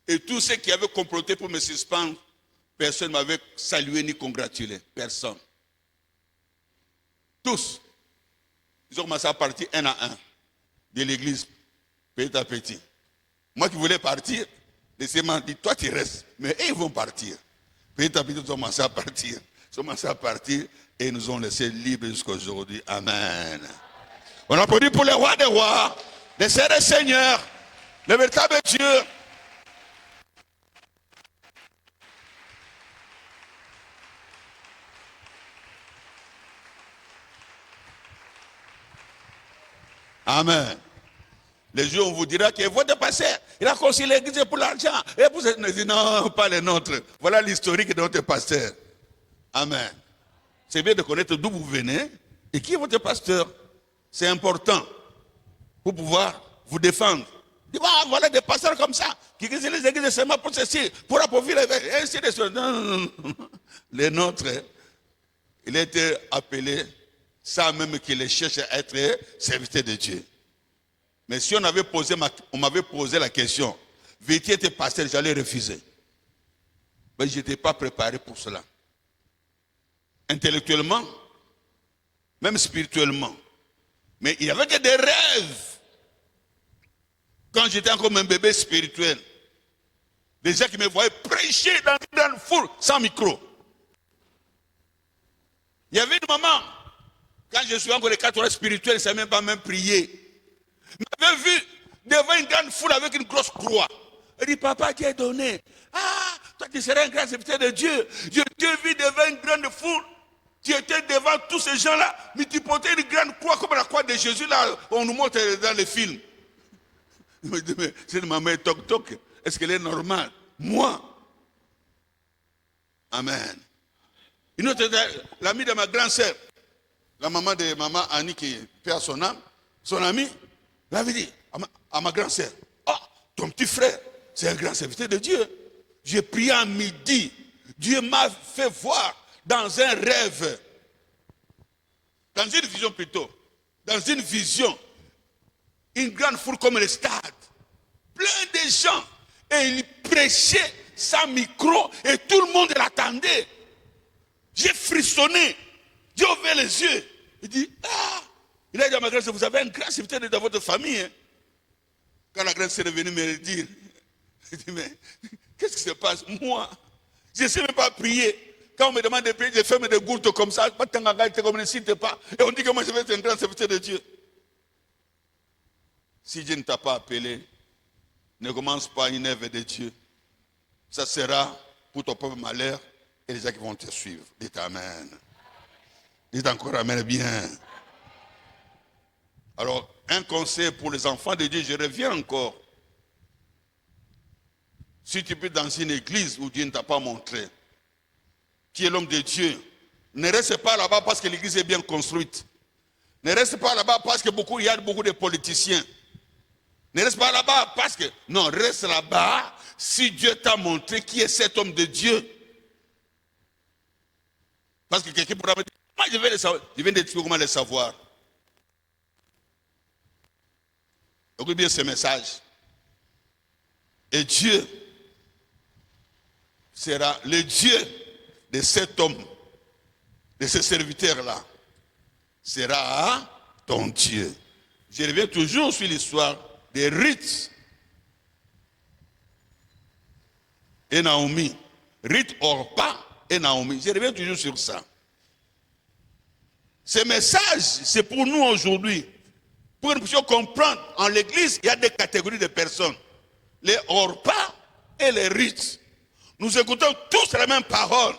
A: Et tous ceux qui avaient comploté pour me suspendre, personne ne m'avait salué ni congratulé. Personne. Tous. Ils ont commencé à partir 1 à 1 de l'église, petit à petit. Moi qui voulais partir, les seigneurs m'ont dit, toi tu restes. Mais ils vont partir. Petit à petit, ils ont commencé à partir. Ils ont commencé à partir et ils nous ont laissés libres jusqu'à aujourd'hui. Amen. On applaudit pour les rois des rois, les seigneurs des seigneurs, le véritable Dieu. Amen. Les jours où on vous dira que votre pasteur, il a construit l'église pour l'argent. Et vous dites non, pas les nôtres. Voilà l'historique de notre pasteur. Amen. C'est bien de connaître d'où vous venez et qui est votre pasteur. C'est important pour pouvoir vous défendre. Ah, voilà des pasteurs comme ça qui disent les églises seulement pour ceci, pour appauvrir les ainsi de suite. Non. Les nôtres, il a été appelé sans même qu'il cherche à être serviteur de Dieu. Mais si on m'avait posé la question, veux-tu être pasteur, j'allais refuser. Mais je n'étais pas préparé pour cela. Intellectuellement, même spirituellement. Mais il n'y avait que des rêves. Quand j'étais encore un bébé spirituel, des gens qui me voyaient prêcher dans une grande foule sans micro. Il y avait une maman, quand je suis encore les 4 heures spirituels, je ne savais même pas prier. M'avait vu devant une grande foule avec une grosse croix. Elle dit, papa, Dieu est donné. Ah, toi tu serais un grand serviteur de Dieu. Je t'ai vu devant une grande foule. Tu étais devant tous ces gens-là, mais tu portais une grande croix comme la croix de Jésus, là, on nous montre dans les films. Je me dis, mais c'est une maman toc-toc. Est-ce qu'elle est normale? Moi. Amen. Une autre, l'amie de ma grande-sœur, la maman de maman Annie qui perd son âme, son amie, elle avait dit à ma grande-sœur, ah, ton petit frère, c'est un grand serviteur de Dieu. J'ai prié à midi. Dieu m'a fait voir dans un rêve, dans une vision plutôt, dans une vision, une grande foule comme le stade, plein de gens, et il prêchait sans micro, et tout le monde l'attendait. J'ai frissonné, j'ai ouvert les yeux, il dit, ah, il a dit à ma grande-sœur, vous avez un grand serviteur dans votre famille. Hein? Quand la grande-sœur est venue me dire, je dis, mais qu'est-ce qui se passe? Moi, je ne sais même pas prier. Quand on me demande de prier, je fais des gouttes comme ça, comme ne cite pas. Et on dit que moi je vais être un grand serviteur de Dieu. Si Dieu ne t'a pas appelé, ne commence pas une œuvre de Dieu. Ça sera pour ton propre malheur et les gens qui vont te suivre. Dites Amen. Dites encore Amen bien. Alors, un conseil pour les enfants de Dieu, je reviens encore. Si tu peux dans une église où Dieu ne t'a pas montré, qui est l'homme de Dieu, ne reste pas là-bas parce que l'église est bien construite. Ne reste pas là-bas parce qu'il y a beaucoup de politiciens. Ne reste pas là-bas parce que... Non, reste là-bas si Dieu t'a montré qui est cet homme de Dieu. Parce que quelqu'un pourra me dire, moi je vais le savoir. Je viens de dire comment le savoir. Écoutez bien ce message. Et Dieu sera le Dieu de cet homme, de ce serviteur-là, sera ton Dieu. Je reviens toujours sur l'histoire de Ruth et Naomi. Ruth, Orpa et Naomi. Je reviens toujours sur ça. Ce message, c'est pour nous aujourd'hui. Pour que nous puissions comprendre, en l'église, il y a des catégories de personnes. Les Orpa et les Ruth. Nous écoutons tous la même parole.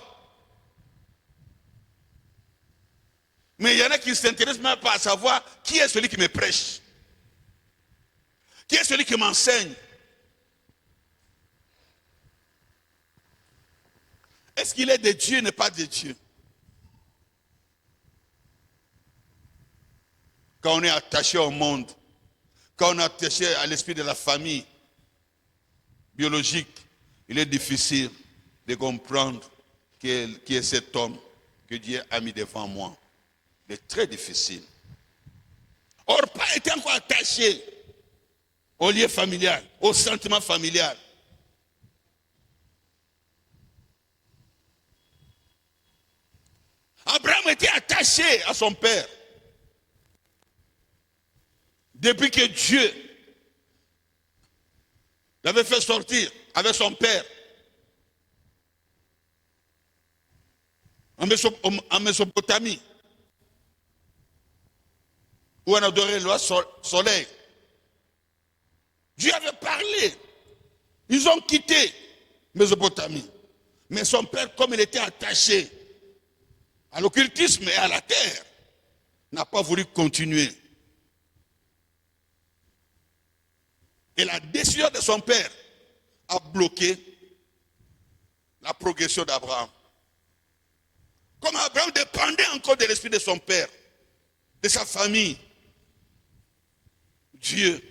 A: Mais il y en a qui ne s'intéressent même pas à savoir qui est celui qui me prêche. Qui est celui qui m'enseigne. Est-ce qu'il est de Dieu, n'est pas de Dieu? Quand on est attaché au monde, quand on est attaché à l'esprit de la famille biologique, il est difficile de comprendre qui est cet homme que Dieu a mis devant moi. Il est très difficile. Orpa était encore attaché au lien familial, au sentiment familial. Abraham était attaché à son père. Depuis que Dieu l'avait fait sortir avec son père en Mésopotamie, où on adorait le soleil. Dieu avait parlé. Ils ont quitté Mésopotamie. Mais son père, comme il était attaché à l'occultisme et à la terre, n'a pas voulu continuer. Et la décision de son père a bloqué la progression d'Abraham. Comme Abraham dépendait encore de l'esprit de son père, de sa famille, Dieu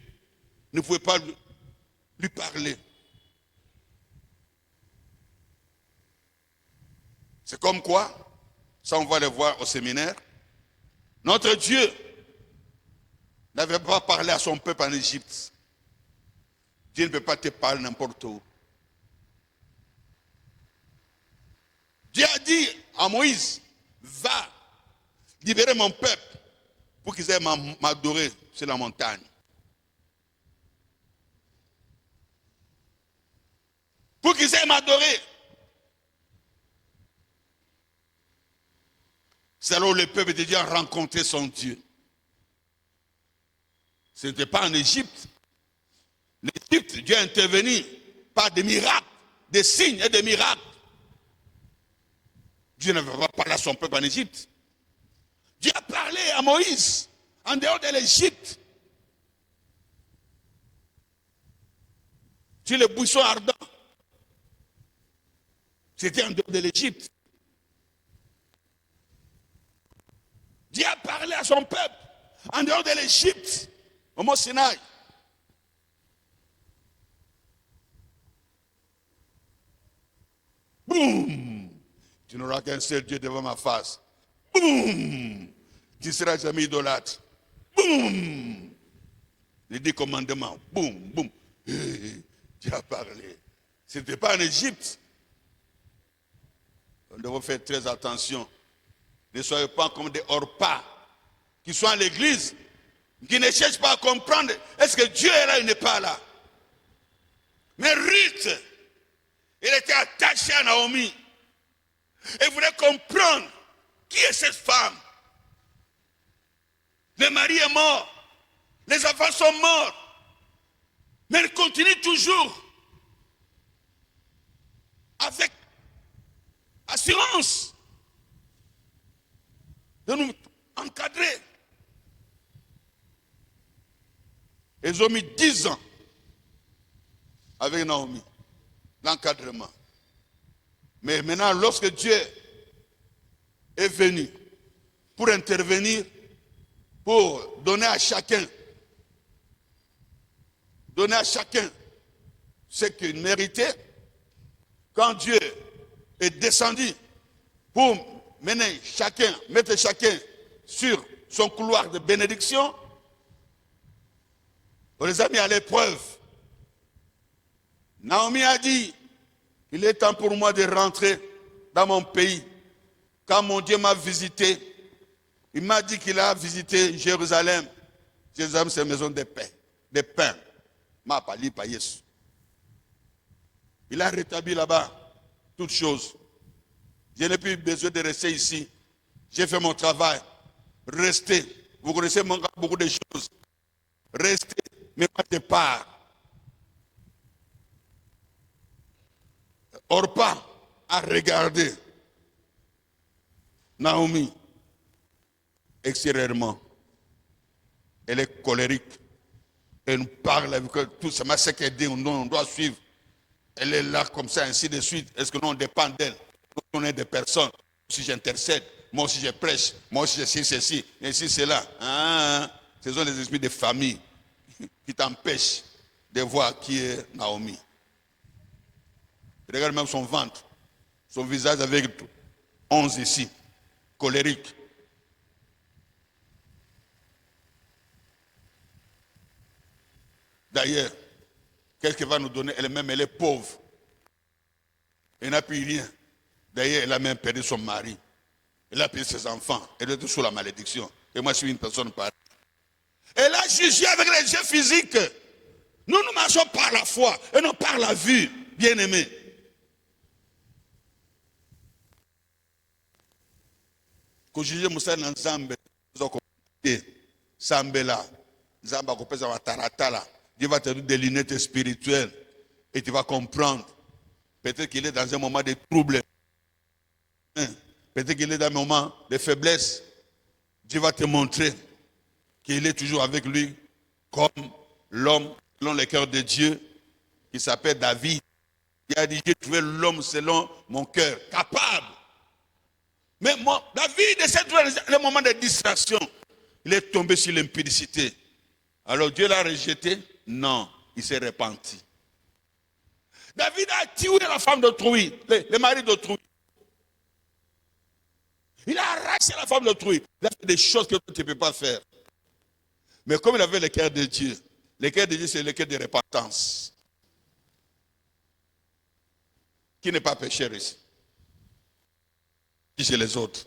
A: ne pouvait pas lui parler. C'est comme quoi, ça on va le voir au séminaire, notre Dieu n'avait pas parlé à son peuple en Égypte, Dieu ne peut pas te parler n'importe où. Dieu a dit à Moïse, va libérer mon peuple pour qu'ils aillent m'adorer sur la montagne. Pour qu'ils aillent m'adorer. C'est alors le peuple de Dieu a rencontré son Dieu. Ce n'était pas en Égypte. L'Égypte, Dieu est intervenu par des miracles, des signes et des miracles. Dieu ne va pas parler à son peuple en Égypte. Dieu a parlé à Moïse en dehors de l'Égypte. Sur les buissons ardents. C'était en dehors de l'Égypte. Dieu a parlé à son peuple en dehors de l'Égypte, au mont Sinaï. Boum! Tu n'auras qu'un seul Dieu devant ma face. Boum! Tu ne seras jamais idolâtre. Boum! Les 10 commandements. Boum, boum. Dieu a parlé. Ce n'était pas en Égypte. Nous devons faire très attention. Ne soyez pas comme des hors-pas qui sont à l'église, qui ne cherchent pas à comprendre est-ce que Dieu est là ou n'est pas là. Mais Ruth, elle était attachée à Naomi. Elle voulait comprendre qui est cette femme. Le mari est mort, les enfants sont morts, mais elle continue toujours avec assurance de nous encadrer. Ils ont mis 10 ans avec Naomi, l'encadrement. Mais maintenant, lorsque Dieu est venu pour intervenir, pour donner à chacun ce qu'il méritait, quand Dieu est descendu pour mettre chacun sur son couloir de bénédiction, on les a mis à l'épreuve. Naomi a dit, il est temps pour moi de rentrer dans mon pays. Quand mon Dieu m'a visité, il m'a dit qu'il a visité Jérusalem. Jérusalem, c'est une maison de paix, de pain. Il a rétabli là-bas toutes choses. Je n'ai plus besoin de rester ici. J'ai fait mon travail. Restez. Vous connaissez beaucoup de choses. Restez, mais pas de part. Orpa a regardé Naomi extérieurement. Elle est colérique. Elle nous parle avec tout ça. Ce qu'elle dit, on doit suivre. Elle est là comme ça, ainsi de suite. Est-ce que nous on dépend d'elle? On est des personnes. Si j'intercède, moi aussi je prêche, moi aussi je sais ceci, et si cela. Ce sont les esprits de famille qui t'empêchent de voir qui est Naomi. Regarde même son ventre, son visage avec 11 ici, colérique. D'ailleurs, qu'est-ce qu'elle va nous donner? Elle-même, elle est pauvre. Elle n'a plus rien. D'ailleurs, elle a même perdu son mari. Elle a perdu ses enfants. Elle est sous la malédiction. Et moi, je suis une personne pareille. Elle a jugé avec les yeux physiques. Nous marchons par la foi et non par la vue, bien-aimés. Quand je dis Moussa Nzambe, Sambela, Nzamba Kopesa Wataratala, Dieu va te donner des lunettes spirituelles et tu vas comprendre. Peut-être qu'il est dans un moment de trouble. Peut-être qu'il est dans un moment de faiblesse. Dieu va te montrer qu'il est toujours avec lui comme l'homme selon le cœur de Dieu qui s'appelle David. Il a dit, j'ai trouvé l'homme selon mon cœur, capable. Mais David essaie de trouver le moment de distraction. Il est tombé sur l'impudicité. Alors Dieu l'a rejeté? Non, il s'est repenti. David a tué la femme d'autrui, le mari d'autrui. Il a arraché la femme d'autrui. Il a fait des choses que tu ne peux pas faire. Mais comme il avait le cœur de Dieu c'est le cœur de repentance. Qui n'est pas pécheur ici? Qui c'est les autres?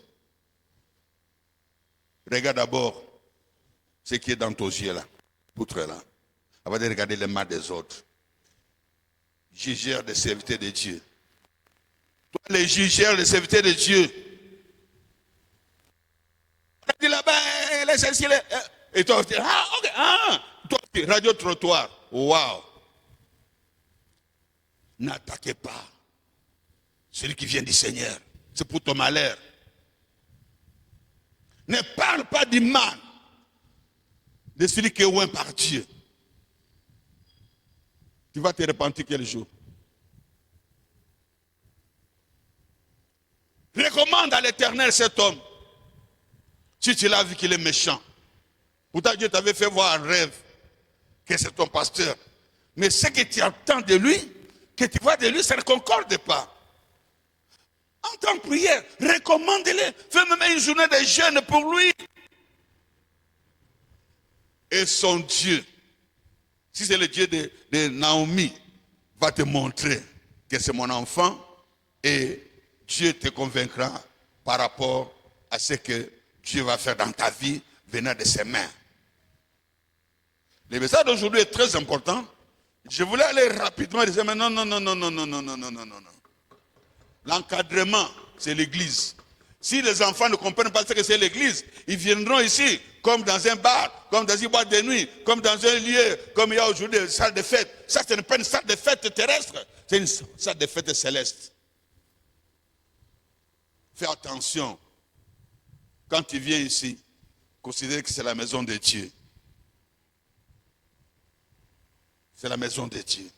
A: Regarde d'abord ce qui est dans tes yeux là, poutre là. Avant de regarder les mains des autres. Jugeur des serviteurs de Dieu. Toi, les jugeurs des serviteurs de Dieu. On a dit là-bas, les essentiels. Et toi, tu dis, ah, ok, ah. Toi, radio trottoir. Waouh. N'attaquez pas celui qui vient du Seigneur. C'est pour ton malheur. Ne parle pas du mal de celui qui est oint par Dieu. Tu vas te repentir quel jour? Recommande à l'Éternel cet homme. Si tu l'as vu qu'il est méchant. Pourtant Dieu t'avait fait voir un rêve que c'est ton pasteur. Mais ce que tu attends de lui, que tu vois de lui, ça ne concorde pas. En tant que prière, recommande-le. Fais même une journée de jeûne pour lui. Et son Dieu, si c'est le Dieu de Naomi, va te montrer que c'est mon enfant et Dieu te convaincra par rapport à ce que Dieu va faire dans ta vie venant de ses mains. Le message d'aujourd'hui est très important. Je voulais aller rapidement et dire, mais non. L'encadrement, c'est l'église. Si les enfants ne comprennent pas ce que c'est l'église, ils viendront ici, comme dans un bar, comme dans une boîte de nuit, comme dans un lieu, comme il y a aujourd'hui une salle de fête. Ça, ce n'est pas une salle de fête terrestre, c'est une salle de fête céleste. Fais attention. Quand tu viens ici, considère que c'est la maison de Dieu. C'est la maison de Dieu.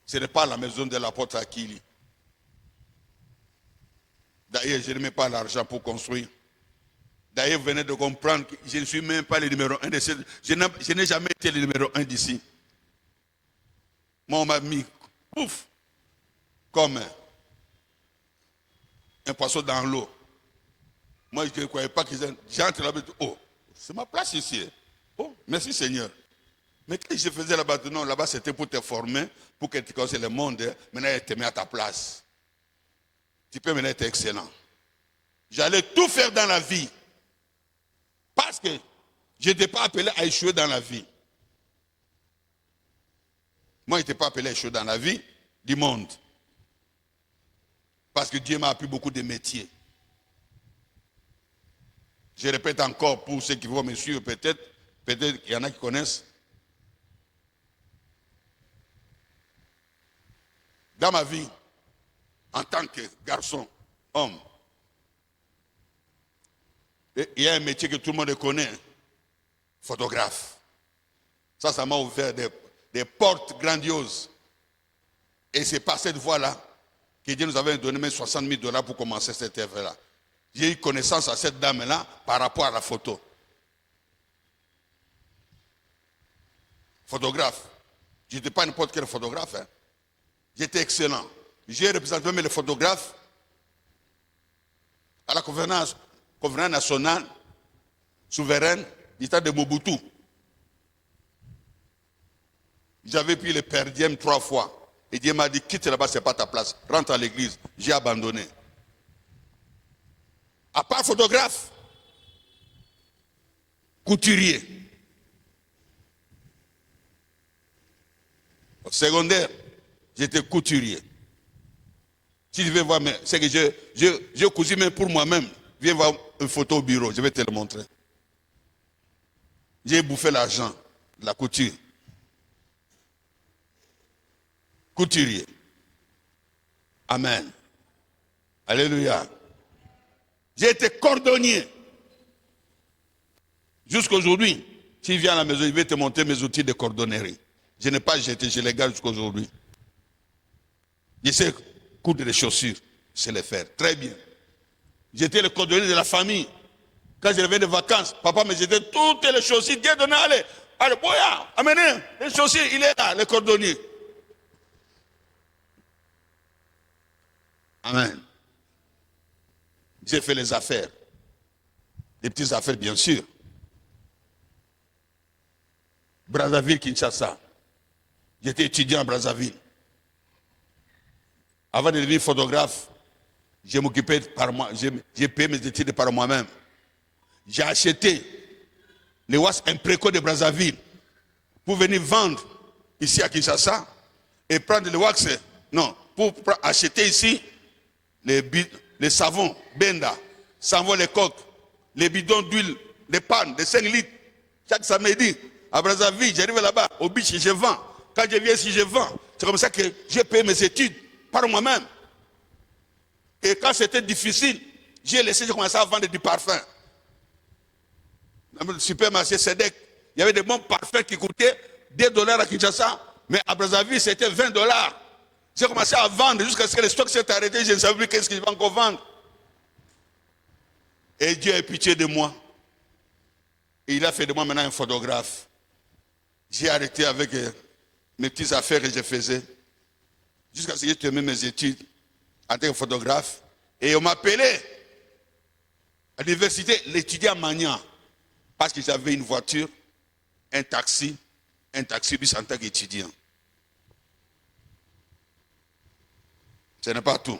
A: Ce n'est pas la maison de l'apôtre Akili. D'ailleurs, je ne mets pas l'argent pour construire. D'ailleurs, vous venez de comprendre que je ne suis même pas le numéro 1 de ce. Je n'ai jamais été le numéro 1 d'ici. Moi, on m'a mis, ouf, comme un poisson dans l'eau. Moi, je ne croyais pas qu'ils j'entre là-bas. Oh, c'est ma place ici. Oh, merci Seigneur. Mais quand je faisais là-bas, non, là-bas c'était pour te former, pour que tu connaisses le monde. Maintenant, il te met à ta place. Tu peux maintenant être excellent. J'allais tout faire dans la vie. Parce que je n'étais pas appelé à échouer dans la vie. Moi, je n'étais pas appelé à échouer dans la vie du monde. Parce que Dieu m'a appris beaucoup de métiers. Je répète encore pour ceux qui vont me suivre, peut-être qu'il y en a qui connaissent. Dans ma vie, en tant que garçon, homme, il y a un métier que tout le monde connaît, photographe. Ça m'a ouvert des portes grandioses. Et c'est par cette voie-là que Dieu nous avait donné même 60 000 $ pour commencer cette œuvre-là. J'ai eu connaissance à cette dame-là par rapport à la photo. Photographe. Je n'étais pas n'importe quel photographe. Hein. J'étais excellent. J'ai représenté même les photographes à la conférence nationale souveraine du temps de Mobutu. J'avais pris le per diem 3 fois. Et Dieu m'a dit, quitte là-bas, ce n'est pas ta place. Rentre à l'église. J'ai abandonné. À part photographe, couturier. Au secondaire, j'étais couturier. Si tu veux voir, c'est que je cousu même pour moi-même. Viens voir une photo au bureau, je vais te le montrer. J'ai bouffé l'argent de la couture. Couturier. Amen. Alléluia. J'ai été cordonnier. Jusqu'aujourd'hui, si tu viens à la maison, je vais te montrer mes outils de cordonnerie. Je n'ai pas jeté, je les garde jusqu'aujourd'hui. Je sais coudre les chaussures, je sais les faire. Très bien. J'étais le cordonnier de la famille. Quand je revenais de vacances, papa me jetait toutes les chaussures. Dieu donnait, allez, boya, amenez les chaussures, il est là, le cordonnier. Amen. J'ai fait les affaires. des petites affaires, bien sûr. Brazzaville, Kinshasa. J'étais étudiant à Brazzaville. Avant de devenir photographe, je m'occupais par moi, j'ai payé mes études par moi-même. J'ai acheté les wax impréco de Brazzaville pour venir vendre ici à Kinshasa et prendre les wax, non, pour acheter ici les savons, Benda, savon les coques, les bidons d'huile, les pannes de 5 litres. Chaque samedi, à Brazzaville, j'arrive là-bas, au beach, je vends. Quand je viens ici, je vends. C'est comme ça que j'ai payé mes études par moi-même. Et quand c'était difficile, j'ai commencé à vendre du parfum. Dans le supermarché Sedec, il y avait des bons parfums qui coûtaient $2 à Kinshasa, mais à Brazzaville, c'était $20. J'ai commencé à vendre jusqu'à ce que le stock s'est arrêté, je ne savais plus qu'est-ce que je vais encore vendre. Et Dieu a eu pitié de moi. Et il a fait de moi maintenant un photographe. J'ai arrêté avec mes petites affaires que je faisais, jusqu'à ce que j'ai terminé mes études en tant que photographe. Et on m'appelait à l'université l'étudiant Magnan, parce que j'avais une voiture, un taxi bus en tant qu'étudiant. Ce n'est pas tout.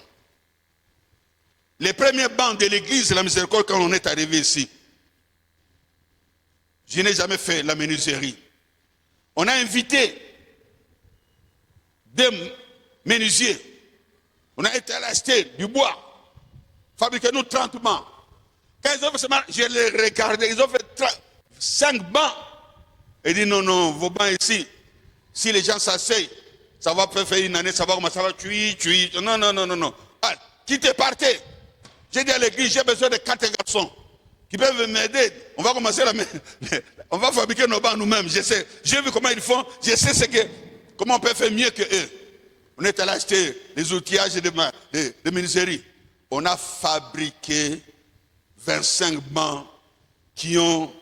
A: Les premiers bancs de l'église de la Miséricorde, quand on est arrivé ici, je n'ai jamais fait la menuiserie. On a invité des menuisiers. On a été allé acheter du bois. Fabriquez-nous 30 bancs. Quand ils ont fait ce marché, je les regardais, ils ont fait 5 bancs. Ils disent non, vos bancs ici, si les gens s'asseyent, ça va faire une année, ça va commencer, ça va tuer. Non. Ah, quittez, partez. J'ai dit à l'église, j'ai besoin de 4 garçons qui peuvent m'aider. On va commencer on va fabriquer nos bancs nous-mêmes. Je sais, j'ai vu comment ils font, je sais comment on peut faire mieux que eux. On est allé acheter les outillages de menuiserie. On a fabriqué 25 bancs qui ont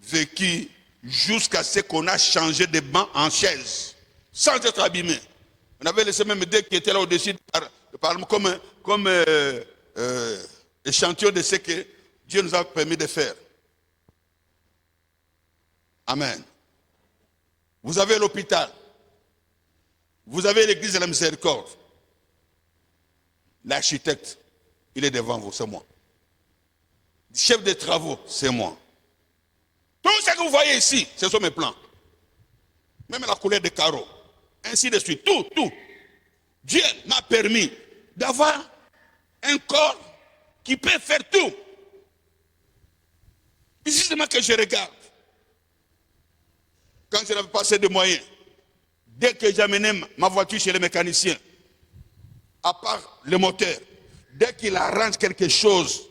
A: vécu jusqu'à ce qu'on a changé des bancs en chaises, sans être abîmés. On avait laissé même des qui étaient là au-dessus comme échantillon de ce que Dieu nous a permis de faire. Amen. Vous avez l'hôpital. Vous avez l'église de la Miséricorde. L'architecte, il est devant vous, c'est moi. Le chef des travaux, c'est moi. Tout ce que vous voyez ici, ce sont mes plans. Même la couleur des carreaux. Ainsi de suite. Tout. Dieu m'a permis d'avoir un corps qui peut faire tout. Ici, c'est moi que je regarde. Quand je n'avais pas assez de moyens, dès que j'amenais ma voiture chez le mécanicien, à part le moteur, dès qu'il arrange quelque chose,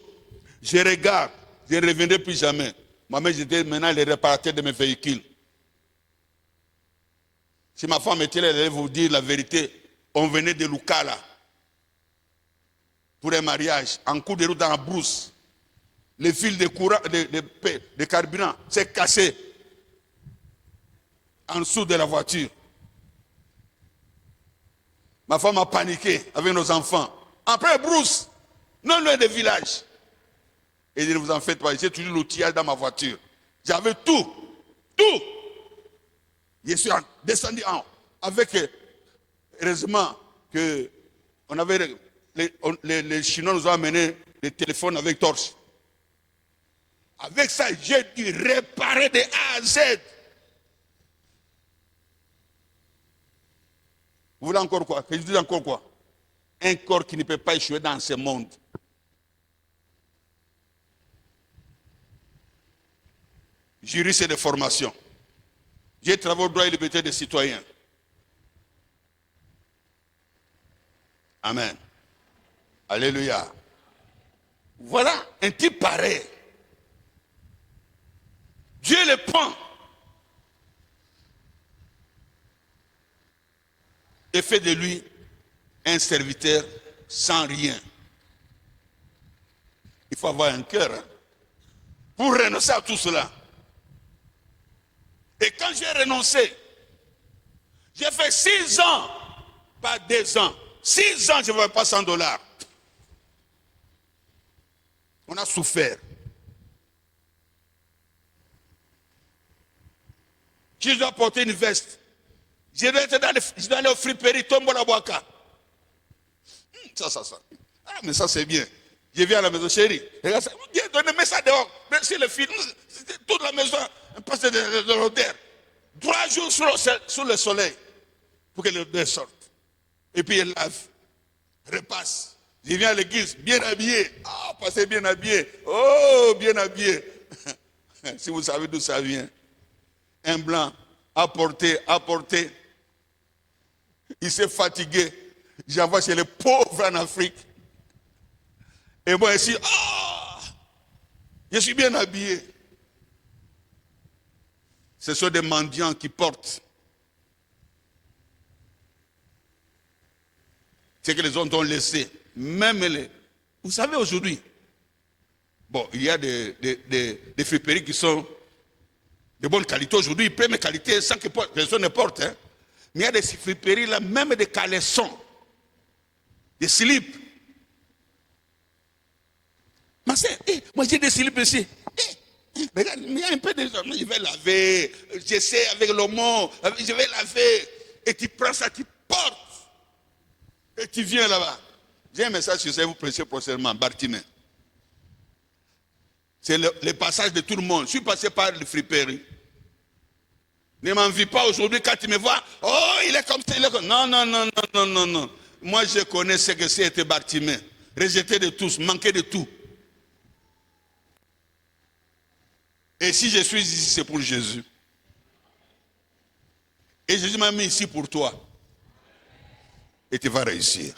A: je regarde, je ne reviendrai plus jamais. Moi-même, j'étais maintenant le réparateur de mes véhicules. Si ma femme était là, elle allait vous dire la vérité. On venait de Lukala pour un mariage, en cours de route dans la brousse. Le fil de courant, de carburant s'est cassé en dessous de la voiture. Ma femme a paniqué avec nos enfants. Après brousse, non loin des villages. Et ne vous en faites pas, j'ai toujours l'outillage dans ma voiture. J'avais tout. Je suis descendu en haut. Avec, heureusement, que on avait, les Chinois nous ont amené des téléphones avec torche. Avec ça, j'ai dû réparer de A à Z. Vous voulez encore quoi? Que je dise encore quoi? Un corps qui ne peut pas échouer dans ce monde. Juriste de formation. J'ai travaillé au droit et liberté des citoyens. Amen. Alléluia. Voilà un type pareil. Dieu le prend et fait de lui un serviteur sans rien. Il faut avoir un cœur pour renoncer à tout cela. Et quand j'ai renoncé, j'ai fait 6 ans, pas 2 ans. 6 ans, je ne veux pas $100. On a souffert. Je dois porter une veste. Je dois aller au friperie, tombe la boaka. Ça. Ah, mais ça c'est bien. Je viens à la maison, chérie. Regarde ça. Donnez-moi ça dehors. Mais c'est le film. Toute la maison passe de l'odeur. 3 jours sous le soleil pour que l'odeur sorte. Et puis elle lave, repasse. Je viens à l'église, bien habillé. Ah, passez bien habillé. Oh, bien habillé. Si vous savez d'où ça vient. Un blanc, apporté. Il s'est fatigué. J'envoie chez les pauvres en Afrique. Et moi ici, je suis bien habillé. Ce sont des mendiants qui portent ce que les autres ont laissé. Même les... Vous savez aujourd'hui, bon, il y a des friperies qui sont de bonne qualité. Aujourd'hui, ils prennent mes qualités sans que personne ne porte. Hein. Mais il y a des friperies là, même des caleçons, des slips. Ma soeur, moi j'ai des slips ici. Regarde, il y a un peu de gens, je vais laver, j'essaie avec l'homo, je vais laver. Et tu prends ça, tu portes. Et tu viens là-bas. J'ai un message sur ça, vous prêchez prochainement, Bartimée. C'est le passage de tout le monde. Je suis passé par le friperie. Ne m'envie pas aujourd'hui quand tu me vois. Oh, il est comme ça, il est comme... Non. Moi, je connais ce que c'était Bartimée. Rejeté de tous, manqué de tout. Et si je suis ici, c'est pour Jésus. Et Jésus m'a mis ici pour toi. Et tu vas réussir.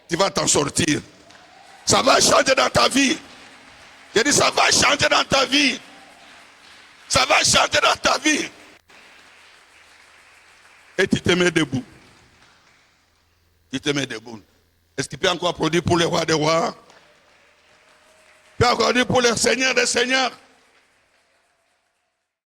A: Tu vas t'en sortir. Ça va changer dans ta vie. J'ai dit, ça va changer dans ta vie. Ça va changer dans ta vie. Et tu te mets debout. Tu te mets debout. Est-ce qu'il peut encore applaudir pour les rois des rois? Il peut encore applaudir pour les seigneurs des seigneurs?